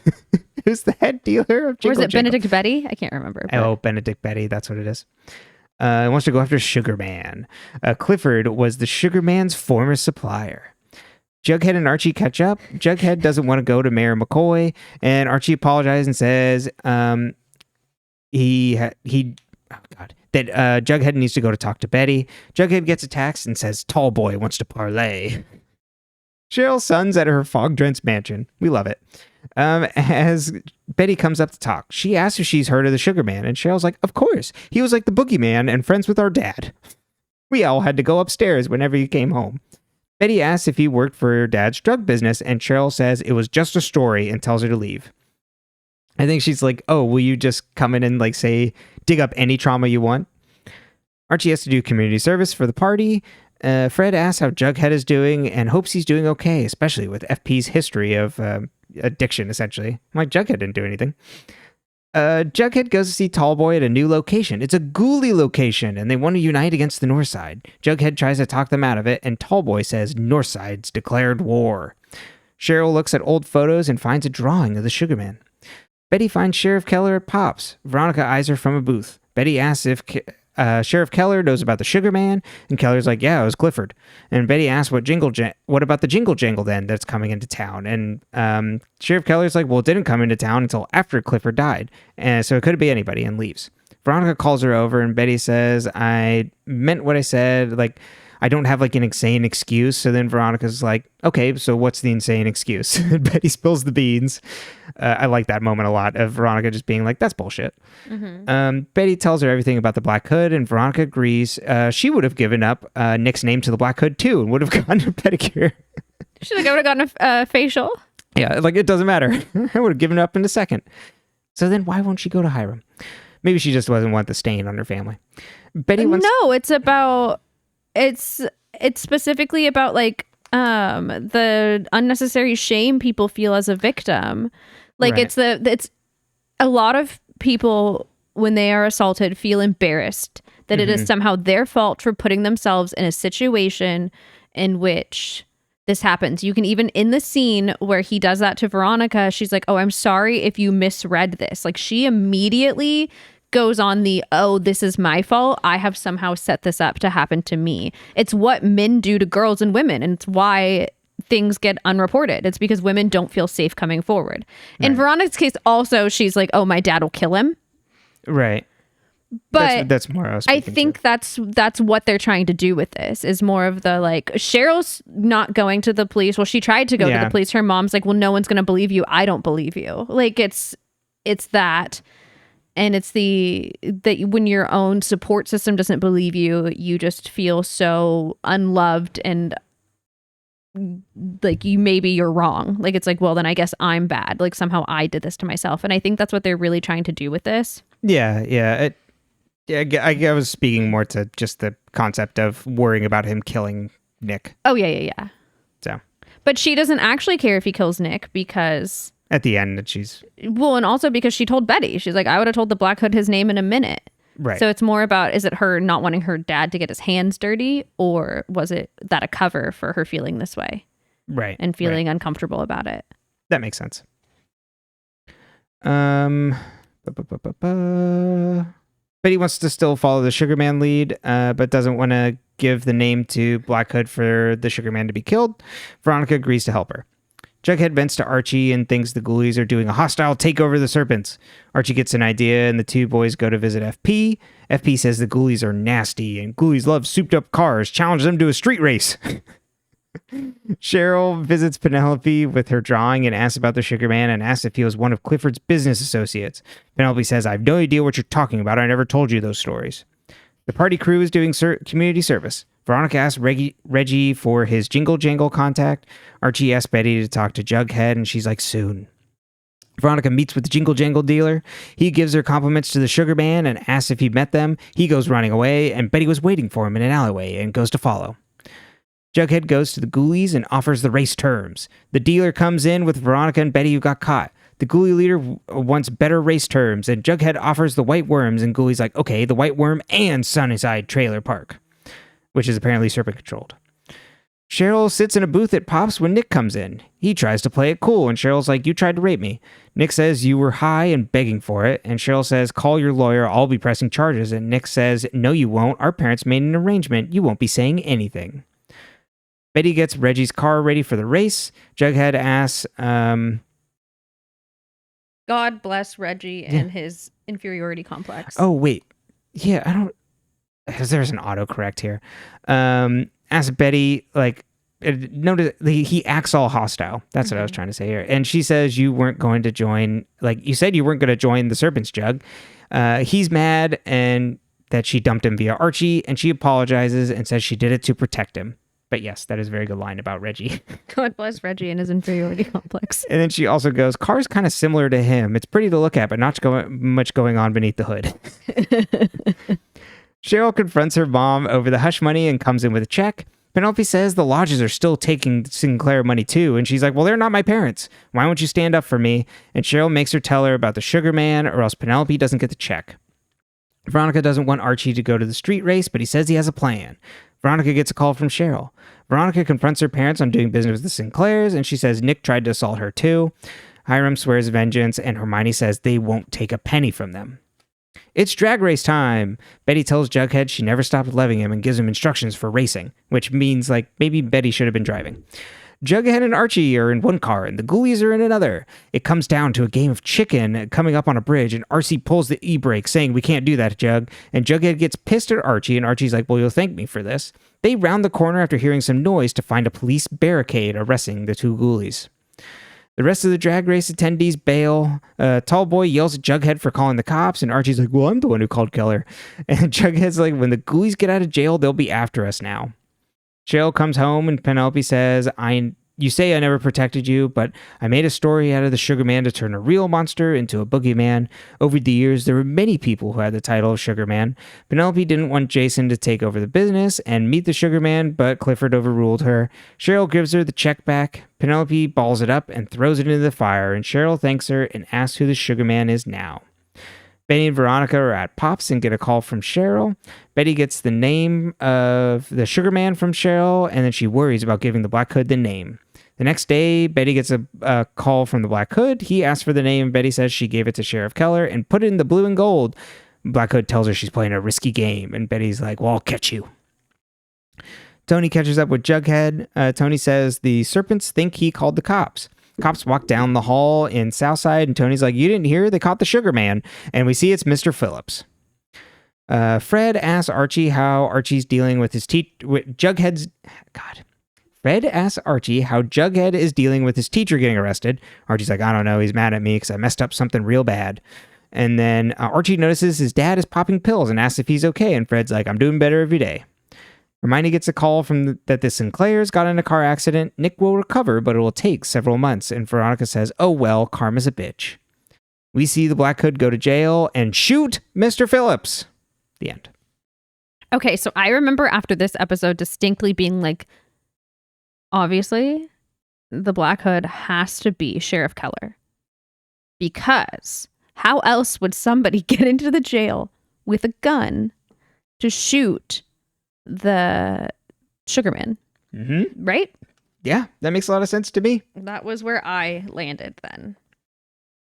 who's the head dealer of Jingle Or is it Jangle. Benedict Betty? I can't remember. But... Oh, Benedict Betty. That's what it is. He wants to go after Sugarman. Clifford was the Sugarman's former supplier. Jughead and Archie catch up. Jughead doesn't want to go to Mayor McCoy, and Archie apologizes and says that Jughead needs to go to talk to Betty. Jughead gets a text and says Tall Boy wants to parlay. Cheryl's son's at her fog-drenched mansion. We love it. As Betty comes up to talk, she asks if she's heard of the Sugarman, and Cheryl's like, of course. He was like the boogeyman and friends with our dad. We all had to go upstairs whenever he came home. Betty asks if he worked for her dad's drug business, and Cheryl says it was just a story and tells her to leave. I think she's like, oh, will you just come in and say, dig up any trauma you want? Archie has to do community service for the party. Fred asks how Jughead is doing and hopes he's doing okay, especially with FP's history of addiction, essentially. I'm like, Jughead didn't do anything. Jughead goes to see Tallboy at a new location. It's a ghoulie location, and they want to unite against the North Side. Jughead tries to talk them out of it, and Tallboy says North Side's declared war. Cheryl looks at old photos and finds a drawing of the Sugarman. Betty finds Sheriff Keller at Pops. Veronica eyes her from a booth. Betty asks if Sheriff Keller knows about the Sugarman, and Keller's like, yeah, it was Clifford. And Betty asks what about the Jingle Jangle then that's coming into town? And Sheriff Keller's like, well, it didn't come into town until after Clifford died, and so it could be anybody, and leaves. Veronica calls her over, and Betty says, I meant what I said, I don't have an insane excuse. So then Veronica's like, okay, so what's the insane excuse? Betty spills the beans. I like that moment a lot of Veronica just being like, that's bullshit. Mm-hmm. Betty tells her everything about the Black Hood, and Veronica agrees. She would have given up Nick's name to the Black Hood too, and would have gotten a pedicure. Should have gotten a facial. Yeah, it doesn't matter. I would have given up in a second. So then why won't she go to Hiram? Maybe she just doesn't want the stain on her family. Betty wants... No, it's about... It's specifically about the unnecessary shame people feel as a victim. Right. It's a lot of people when they are assaulted feel embarrassed that it is somehow their fault for putting themselves in a situation in which this happens. You can even in the scene where he does that to Veronica, she's like, oh, I'm sorry if you misread this. She immediately goes on this is my fault. I have somehow set this up to happen to me. It's what men do to girls and women, and it's why things get unreported. It's because women don't feel safe coming forward. Right. In Veronica's case, also, she's like, oh, my dad will kill him. Right. But that's more I was I speaking think that's what they're trying to do with this is more of the like Cheryl's not going to the police. Well, she tried to go to the police. Her mom's like, well, no one's going to believe you. I don't believe you. Like it's that. And it's that when your own support system doesn't believe you, you just feel so unloved and like maybe you're wrong. Like it's like, well, then I guess I'm bad. Like somehow I did this to myself. And I think that's what they're really trying to do with this. Yeah. I was speaking more to just the concept of worrying about him killing Nick. Oh, yeah. So, but she doesn't actually care if he kills Nick because... At the end, that she's... Well, and also because she told Betty. She's like, I would have told the Black Hood his name in a minute. Right. So it's more about, is it her not wanting her dad to get his hands dirty? Or was it that a cover for her feeling this way? Right. And feeling uncomfortable about it. That makes sense. Betty wants to still follow the Sugarman lead, but doesn't want to give the name to Black Hood for the Sugarman to be killed. Veronica agrees to help her. Jughead vents to Archie and thinks the ghoulies are doing a hostile takeover of the serpents. Archie gets an idea and the two boys go to visit FP. FP says the ghoulies are nasty and ghoulies love souped up cars. Challenge them to a street race. Cheryl visits Penelope with her drawing and asks about the Sugarman and asks if he was one of Clifford's business associates. Penelope says, I have no idea what you're talking about. I never told you those stories. The party crew is doing community service. Veronica asks Reggie for his Jingle Jangle contact. Archie asks Betty to talk to Jughead, and she's like, soon. Veronica meets with the Jingle Jangle dealer. He gives her compliments to the Sugarman and asks if he met them. He goes running away, and Betty was waiting for him in an alleyway and goes to follow. Jughead goes to the ghoulies and offers the race terms. The dealer comes in with Veronica and Betty who got caught. The ghoulie leader wants better race terms, and Jughead offers the white worms, and Ghoulies like, okay, the white worm and Sunnyside Trailer Park, which is apparently serpent-controlled. Cheryl sits in a booth at Pop's when Nick comes in. He tries to play it cool, and Cheryl's like, you tried to rape me. Nick says you were high and begging for it, and Cheryl says, call your lawyer, I'll be pressing charges, and Nick says, no you won't, our parents made an arrangement, you won't be saying anything. Betty gets Reggie's car ready for the race. Jughead asks, God bless Reggie and his inferiority complex. Oh, wait. Yeah, I don't... There's an autocorrect here. Asks Betty, like, notice he acts all hostile. That's what I was trying to say here. And she says you weren't going to join, like, you said you weren't going to join the Serpent's Jug. He's mad and that she dumped him via Archie, and she apologizes and says she did it to protect him. But yes, that is a very good line about Reggie. God bless Reggie and his inferiority complex. And then she also goes, car's kind of similar to him. It's pretty to look at, but not much going on beneath the hood. Cheryl confronts her mom over the hush money and comes in with a check. Penelope says the lodges are still taking Sinclair money too. And she's like, well, they're not my parents. Why won't you stand up for me? And Cheryl makes her tell her about the Sugarman or else Penelope doesn't get the check. Veronica doesn't want Archie to go to the street race, but he says he has a plan. Veronica gets a call from Cheryl. Veronica confronts her parents on doing business with the Sinclairs, and she says Nick tried to assault her too. Hiram swears vengeance, and Hermione says they won't take a penny from them. It's drag race time. Betty tells Jughead she never stopped loving him and gives him instructions for racing, which means, like, maybe Betty should have been driving. Jughead and Archie are in one car, and the ghoulies are in another. It comes down to a game of chicken coming up on a bridge, and Archie pulls the e-brake, saying, we can't do that, Jug. And Jughead gets pissed at Archie, and Archie's like, well, you'll thank me for this. They round the corner after hearing some noise to find a police barricade arresting the two ghoulies. The rest of the drag race attendees bail. Tall boy yells at Jughead for calling the cops, and Archie's like, well, I'm the one who called Keller. And Jughead's like, when the ghoulies get out of jail, they'll be after us now. Cheryl comes home, and Penelope says, you say I never protected you, but I made a story out of the Sugarman to turn a real monster into a boogeyman. Over the years, there were many people who had the title of Sugarman. Penelope didn't want Jason to take over the business and meet the Sugarman, but Clifford overruled her. Cheryl gives her the check back. Penelope balls it up and throws it into the fire, and Cheryl thanks her and asks who the Sugarman is now. Betty and Veronica are at Pop's and get a call from Cheryl. Betty gets the name of the Sugarman from Cheryl, and then she worries about giving the Black Hood the name. The next day, Betty gets a call from the Black Hood. He asks for the name. Betty says she gave it to Sheriff Keller and put it in the blue and gold. Black Hood tells her she's playing a risky game, and Betty's like, well, I'll catch you. Toni catches up with Jughead. Toni says the serpents think he called the cops. Cops walk down the hall in Southside, and Tony's like, you didn't hear? They caught the Sugarman. And we see it's Mr. Phillips. Fred asks Archie how Archie's dealing with his Jughead's. God. Fred asks Archie how Jughead is dealing with his teacher getting arrested. Archie's like, I don't know. He's mad at me because I messed up something real bad. And then Archie notices his dad is popping pills and asks if he's okay. And Fred's like, I'm doing better every day. Hermione gets a call from that the St Clairs got in a car accident. Nick will recover, but it will take several months. And Veronica says, oh, well, karma's a bitch. We see the Black Hood go to jail and shoot Mr. Phillips. The end. Okay, so I remember after this episode distinctly being like, obviously, the Black Hood has to be Sheriff Keller. Because how else would somebody get into the jail with a gun to shoot the Sugarman? Mm-hmm. Right? Yeah, that makes a lot of sense to me. That was where I landed then.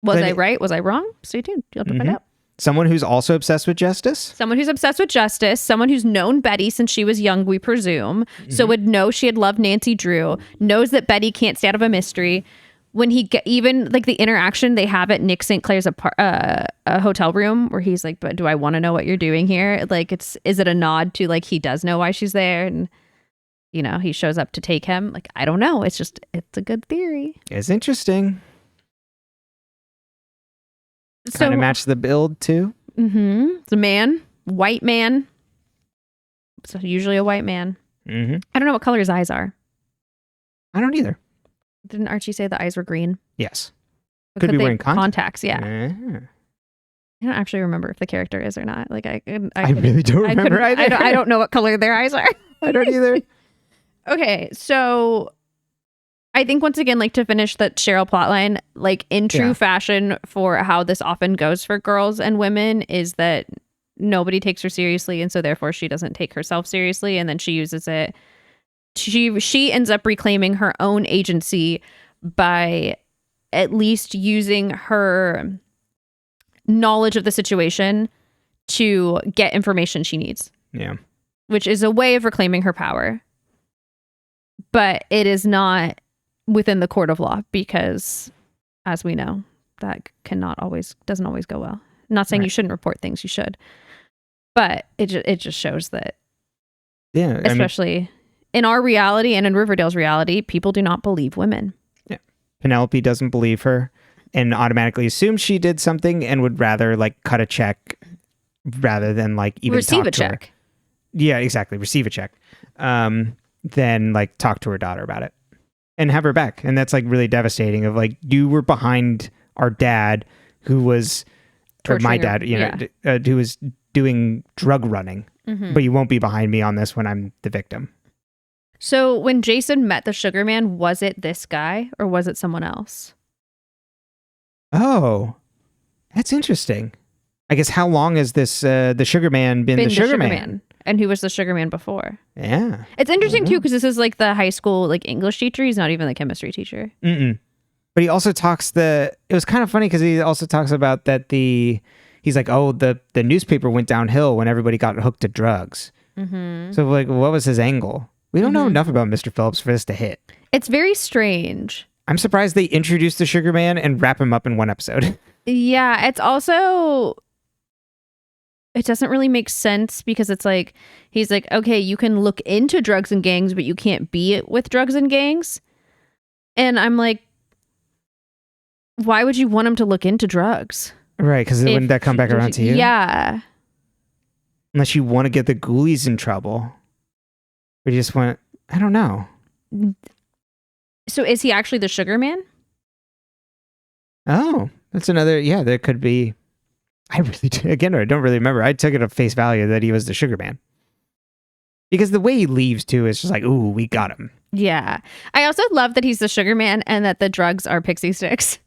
Was I right? Was I wrong? Stay tuned. You'll have to find out. Someone who's also obsessed with justice? Someone who's obsessed with justice. Someone who's known Betty since she was young, we presume. So would know she had loved Nancy Drew. Knows that Betty can't stay out of a mystery. When he even like the interaction they have at Nick St Clair's a hotel room where he's like, but do I want to know what you're doing here? Like, is it a nod to like he does know why she's there? And, you know, he shows up to take him. Like, I don't know. It's a good theory. It's interesting. So, kind of match the build too. It's a man, white man. So usually a white man. I don't know what color his eyes are. I don't either. Didn't Archie say the eyes were green? Yes. Could be wearing contacts. Yeah. I don't actually remember if the character is or not. Like I really don't remember either. I don't know what color their eyes are. I don't either. Okay, so I think once again, like to finish that Cheryl plotline, like in true fashion for how this often goes for girls and women is that nobody takes her seriously. And so therefore she doesn't take herself seriously. And then she uses it. She ends up reclaiming her own agency by at least using her knowledge of the situation to get information she needs. Yeah. Which is a way of reclaiming her power. But it is not within the court of law because, as we know, that doesn't always go well. Not saying you shouldn't report things, you should, but it just shows that, especially in our reality and in Riverdale's reality, people do not believe women. Yeah, Penelope doesn't believe her and automatically assumes she did something and would rather like cut a check rather than like even receive a check. Her. Yeah, exactly, receive a check, than like talk to her daughter about it. And have her back. And that's like really devastating of like, you were behind our dad who was, or my dad, who was doing drug running, but you won't be behind me on this when I'm the victim. So when Jason met the Sugarman, was it this guy or was it someone else? Oh, that's interesting. I guess how long has this, the Sugarman been the Sugarman? And who was the Sugarman before? Yeah. It's interesting too, because this is like the high school like English teacher. He's not even the chemistry teacher. But he also talks it was kind of funny because he also talks about that he's like, oh, the newspaper went downhill when everybody got hooked to drugs. So like, what was his angle? We don't know enough about Mr. Phillips for this to hit. It's very strange. I'm surprised they introduced the Sugarman and wrap him up in one episode. Yeah, it's also... It doesn't really make sense because it's like, he's like, okay, you can look into drugs and gangs, but you can't be with drugs and gangs. And I'm like, why would you want him to look into drugs? Right, because wouldn't that come back around to you? Yeah. Unless you want to get the ghoulies in trouble. Or you just want, I don't know. So is he actually the Sugarman? Oh, that's another, there could be. I don't really remember. I took it at face value that he was the Sugarman. Because the way he leaves too is just like, ooh, we got him. Yeah. I also love that he's the Sugarman and that the drugs are pixie sticks.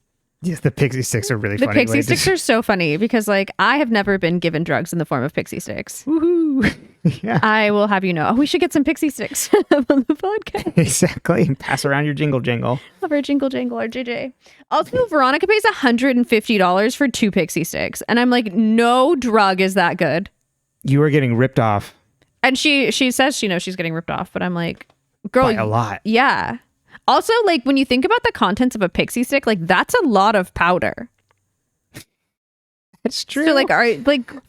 Yes, the pixie sticks are really funny. The pixie sticks are so funny because like I have never been given drugs in the form of pixie sticks. Woohoo. Yeah. I will have you know. We should get some pixie sticks on the podcast. Exactly. And pass around your jingle jingle. Love our jingle jingle, our JJ. Also, Veronica pays $150 for 2 pixie sticks. And I'm like, no drug is that good. You are getting ripped off. And she says she knows she's getting ripped off, but I'm like, girl. By a lot. Yeah. Also, like when you think about the contents of a pixie stick, like that's a lot of powder. It's true. So like,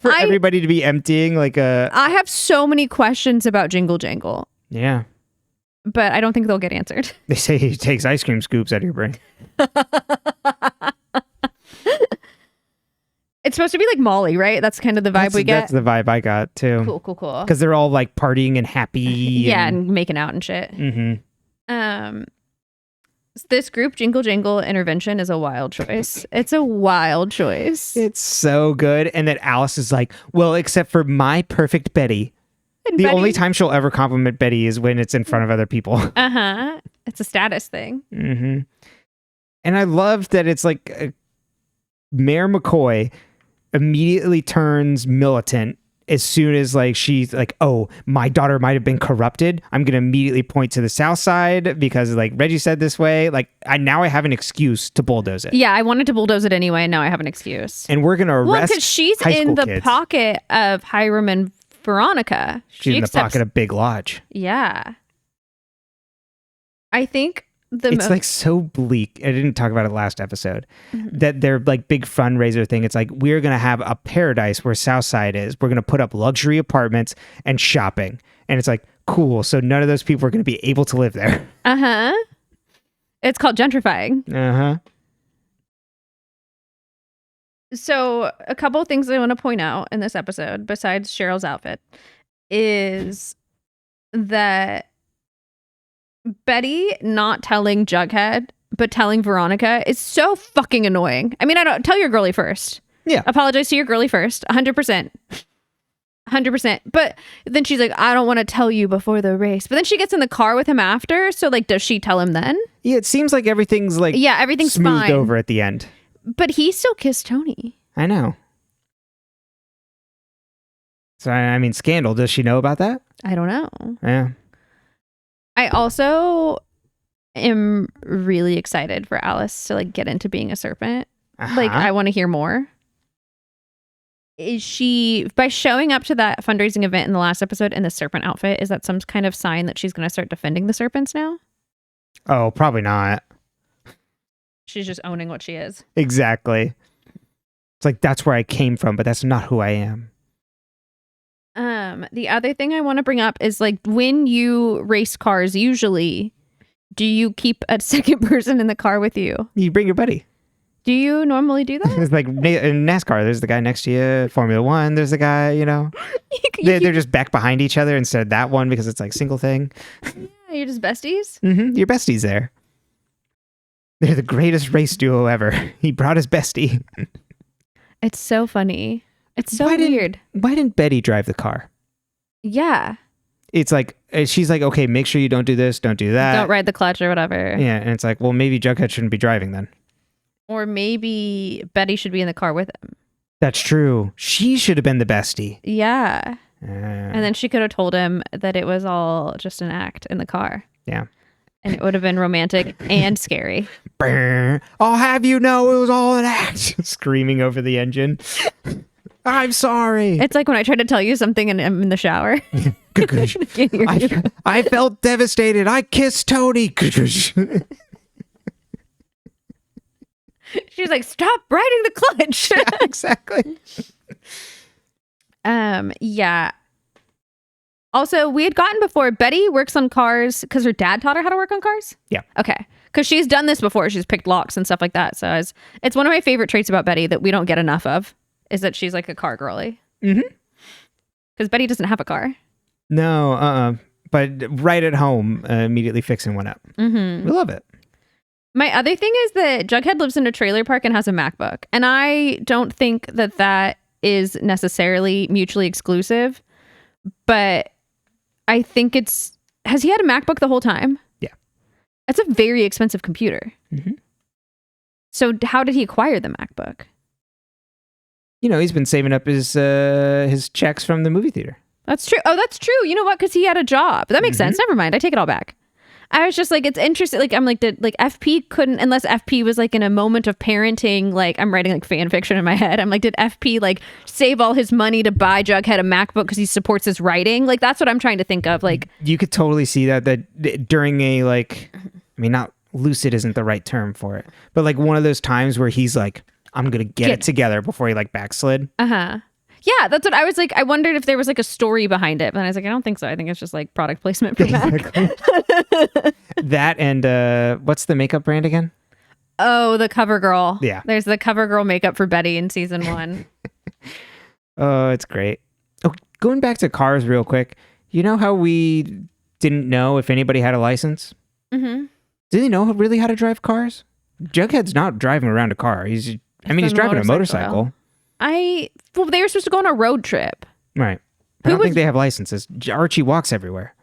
for everybody to be emptying like a. I have so many questions about Jingle Jangle. Yeah. But I don't think they'll get answered. They say he takes ice cream scoops out of your brain. It's supposed to be like Molly, right? That's kind of the vibe we get. That's the vibe I got too. Cool. Because they're all like partying and happy. Yeah, and making out and shit. Mm-hmm. This group Jingle Jangle intervention is a wild choice. It's a wild choice. It's so good. And that Alice is like, well, except for my perfect Betty. And the Betty, only time she'll ever compliment Betty is when it's in front of other people. Uh-huh. It's a status thing. Mm-hmm. And I love that it's like Mayor McCoy immediately turns militant as soon as like she's like, oh, my daughter might have been corrupted. I'm gonna immediately point to the South Side because like Reggie said this way. Like now I have an excuse to bulldoze it. Yeah, I wanted to bulldoze it anyway, and now I have an excuse. And we're gonna arrest. Because she's in the kids. pocket of Hiram and Veronica. She's in the pocket of Big Lodge. Yeah. I think it's like so bleak. I didn't talk about it last episode. Mm-hmm. That their like big fundraiser thing. It's like we're gonna have a paradise where Southside is. We're gonna put up luxury apartments and shopping. And it's like cool. So none of those people are gonna be able to live there. Uh-huh. It's called gentrifying. Uh-huh. So a couple of things I want to point out in this episode, besides Cheryl's outfit, is that Betty not telling Jughead, but telling Veronica is so fucking annoying. I mean, I don't tell your girlie first. Yeah. Apologize to your girlie first. 100%. 100%. But then she's like, I don't want to tell you before the race. But then she gets in the car with him after. So like, does she tell him then? Yeah, it seems like everything's like everything's smoothed fine over at the end. But he still kissed Toni. I know. So I mean, Scandal. Does she know about that? I don't know. Yeah. I also am really excited for Alice to like get into being a serpent. Uh-huh. Like, I want to hear more. Is she, by showing up to that fundraising event in the last episode in the serpent outfit, is that some kind of sign that she's going to start defending the serpents now? Oh, probably not. She's just owning what she is. Exactly. It's like, that's where I came from, but that's not who I am. The other thing I want to bring up is like when you race cars, usually, do you keep a second person in the car with you? You bring your buddy. Do you normally do that? It's like in NASCAR, there's the guy next to you. Formula One, there's the guy, you know. They're just back behind each other instead of that one because it's like single thing. Yeah, you're just besties? Mm-hmm. Your bestie's there. They're the greatest race duo ever. He brought his bestie. It's so funny. It's so weird. Why didn't Betty drive the car? Yeah. It's like, she's like, okay, make sure you don't do this, don't do that. Don't ride the clutch or whatever. Yeah, and it's like, well, maybe Jughead shouldn't be driving then. Or maybe Betty should be in the car with him. That's true. She should have been the bestie. Yeah. And then she could have told him that it was all just an act in the car. Yeah. And it would have been romantic and scary. I'll have you know it was all an act. Screaming over the engine. I'm sorry. It's like when I try to tell you something and I'm in the shower. I felt devastated. I kissed Toni. She's like, stop riding the clutch. Yeah, exactly. Yeah. Also, we had gotten before, Betty works on cars because her dad taught her how to work on cars? Yeah. Okay. Because she's done this before. She's picked locks and stuff like that. So it's one of my favorite traits about Betty that we don't get enough of, is that she's like a car girly. Mm-hmm. Because Betty doesn't have a car. No, but right at home, immediately fixing one up. Mm-hmm. We love it. My other thing is that Jughead lives in a trailer park and has a MacBook. And I don't think that that is necessarily mutually exclusive. But I think has he had a MacBook the whole time? Yeah. That's a very expensive computer. Mm-hmm. So how did he acquire the MacBook? You know, he's been saving up his checks from the movie theater. That's true. Oh, that's true. You know what? Because he had a job. That makes sense. Never mind. I take it all back. I was just like, it's interesting. Like, I'm like, did like FP couldn't, unless FP was like in a moment of parenting, like I'm writing like fan fiction in my head. I'm like, did FP like save all his money to buy Jughead a MacBook because he supports his writing? Like, that's what I'm trying to think of. Like, you could totally see that during a like, I mean, not lucid isn't the right term for it, but like one of those times where he's like, I'm gonna get it together before he like backslid. Yeah, that's what I was like. I wondered if there was like a story behind it, but I was like, I don't think so. I think it's just like product placement for Mac. That and what's the makeup brand again? Oh, the CoverGirl. Yeah, there's the CoverGirl makeup for Betty in season 1. Oh, it's great. Oh, going back to cars real quick. You know how we didn't know if anybody had a license? Mm-hmm. Did they know really how to drive cars? Jughead's not driving around a car. He's driving a motorcycle. Well, they were supposed to go on a road trip. Right. I don't think they have licenses. Archie walks everywhere.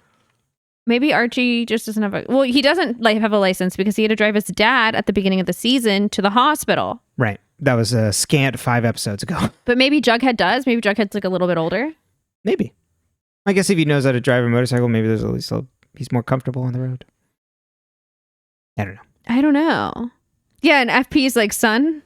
Maybe Archie just doesn't have well, he doesn't like have a license because he had to drive his dad at the beginning of the season to the hospital. Right. That was a scant 5 episodes ago. But maybe Jughead does. Maybe Jughead's like a little bit older. Maybe. I guess if he knows how to drive a motorcycle, maybe there's at least he's more comfortable on the road. I don't know. Yeah, and FP's like, son,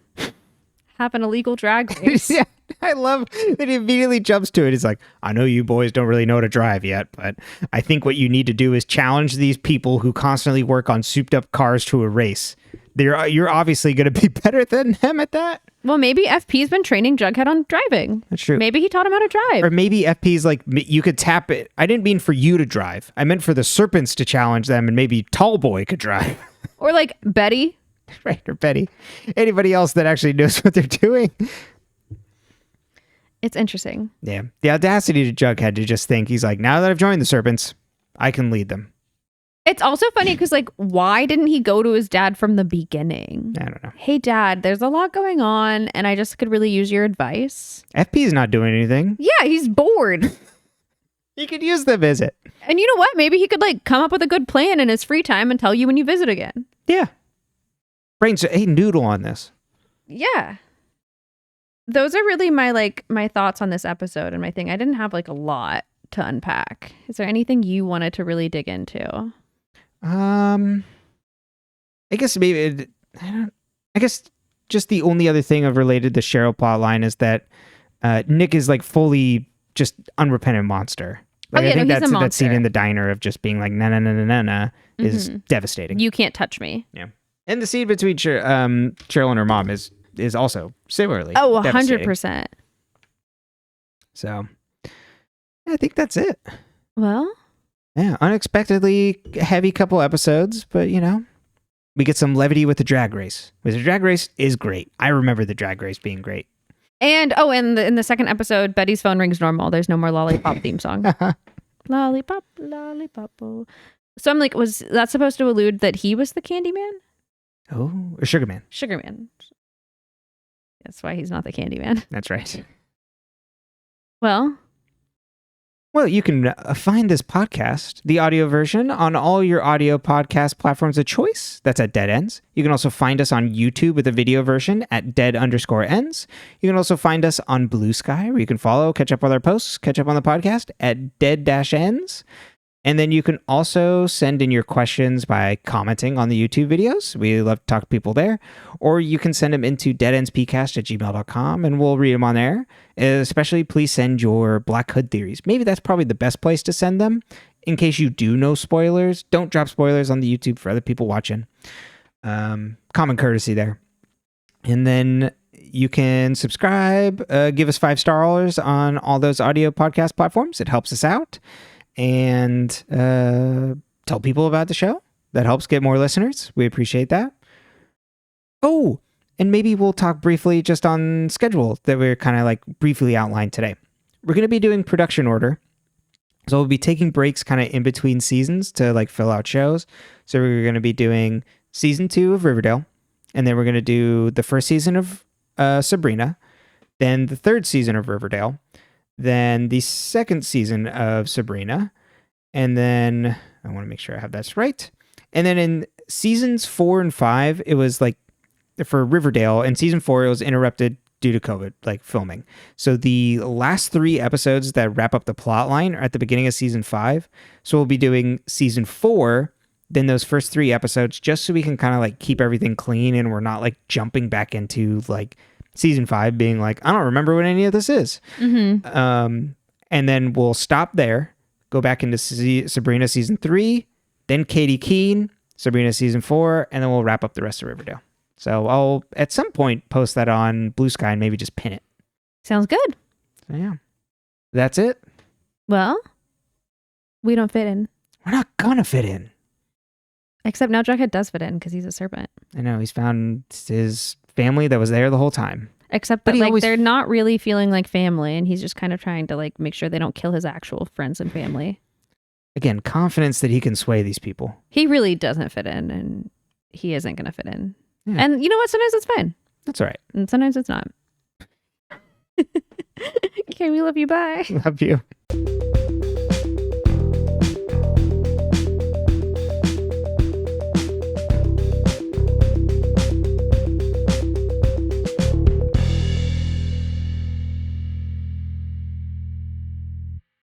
have an illegal drag race. Yeah, I love that he immediately jumps to it. He's like, I know you boys don't really know how to drive yet, but I think what you need to do is challenge these people who constantly work on souped up cars to a race. You're obviously going to be better than them at that. Well, maybe FP's been training Jughead on driving. That's true. Maybe he taught him how to drive. Or maybe FP's like, you could tap it. I didn't mean for you to drive. I meant for the serpents to challenge them, and maybe Tallboy could drive. Or like Betty. Right, or Betty. Anybody else that actually knows what they're doing. It's interesting. Yeah. The audacity to Jughead to just think, he's like, now that I've joined the serpents, I can lead them. It's also funny because, like, why didn't he go to his dad from the beginning? I don't know. Hey, Dad, there's a lot going on, and I just could really use your advice. FP's not doing anything. Yeah, he's bored. He could use the visit. And you know what? Maybe he could, like, come up with a good plan in his free time and tell you when you visit again. Yeah. Brains, hey, noodle on this. Yeah. Those are really my thoughts on this episode and my thing. I didn't have, like, a lot to unpack. Is there anything you wanted to really dig into? I guess maybe I guess just the only other thing of related to Cheryl plotline is that Nick is like fully just unrepentant monster. Like, I think that scene in the diner of just being like na is devastating. You can't touch me. Yeah, and the scene between Cheryl and her mom is also similarly 100%. So I think that's it. Well. Yeah, unexpectedly heavy couple episodes, but we get some levity with the drag race. Because the drag race is great. I remember the drag race being great. And in the second episode, Betty's phone rings normal. There's no more lollipop theme song. Lollipop, lollipop. Oh. So I'm like, was that supposed to allude that he was the Candyman? Oh, or Sugarman. Sugarman. That's why he's not the Candyman. That's right. Well, you can find this podcast, the audio version, on all your audio podcast platforms of choice. That's at Dead Ends. You can also find us on YouTube with a video version at dead_ends. You can also find us on Blue Sky, where you can follow, catch up with our posts, catch up on the podcast at dead-ends. And then you can also send in your questions by commenting on the YouTube videos. We love to talk to people there. Or you can send them into deadendspcast@gmail.com and we'll read them on there. Especially, please send your Black Hood theories. Maybe that's probably the best place to send them. In case you do know spoilers, don't drop spoilers on the YouTube for other people watching. Common courtesy there. And then you can subscribe, give us 5 stars on all those audio podcast platforms. It helps us out. And tell people about the show. That helps get more listeners. We appreciate that. Oh, and maybe we'll talk briefly just on schedule that we're kind of like briefly outlined today. We're going to be doing production order. So we'll be taking breaks kind of in between seasons to like fill out shows. So we're going to be doing season 2 of Riverdale. And then we're going to do the first season of Sabrina. Then the third season of Riverdale. Then the second season of Sabrina. And then I want to make sure I have that right. And then in seasons 4 and 5, it was like for Riverdale. In season 4, it was interrupted due to COVID, like filming. So the last 3 episodes that wrap up the plot line are at the beginning of season 5. So we'll be doing season 4, then those first 3 episodes, just so we can kind of like keep everything clean and we're not like jumping back into like season 5 being like, I don't remember what any of this is. Mm-hmm. And then we'll stop there, go back into Sabrina season 3, then Katie Keene, Sabrina season 4, and then we'll wrap up the rest of Riverdale. So I'll at some point post that on Blue Sky and maybe just pin it. Sounds good. So yeah, that's it. Well, we don't fit in. We're not gonna fit in. Except now Jughead does fit in because he's a serpent. I know, he's found his family that was there the whole time. Except that they're not really feeling like family, and he's just kind of trying to like make sure they don't kill his actual friends and family. Again, confidence that he can sway these people. He really doesn't fit in, and he isn't going to fit in. Yeah. And you know what? Sometimes it's fine. That's all right. And sometimes it's not. Okay, we love you. Bye. Love you.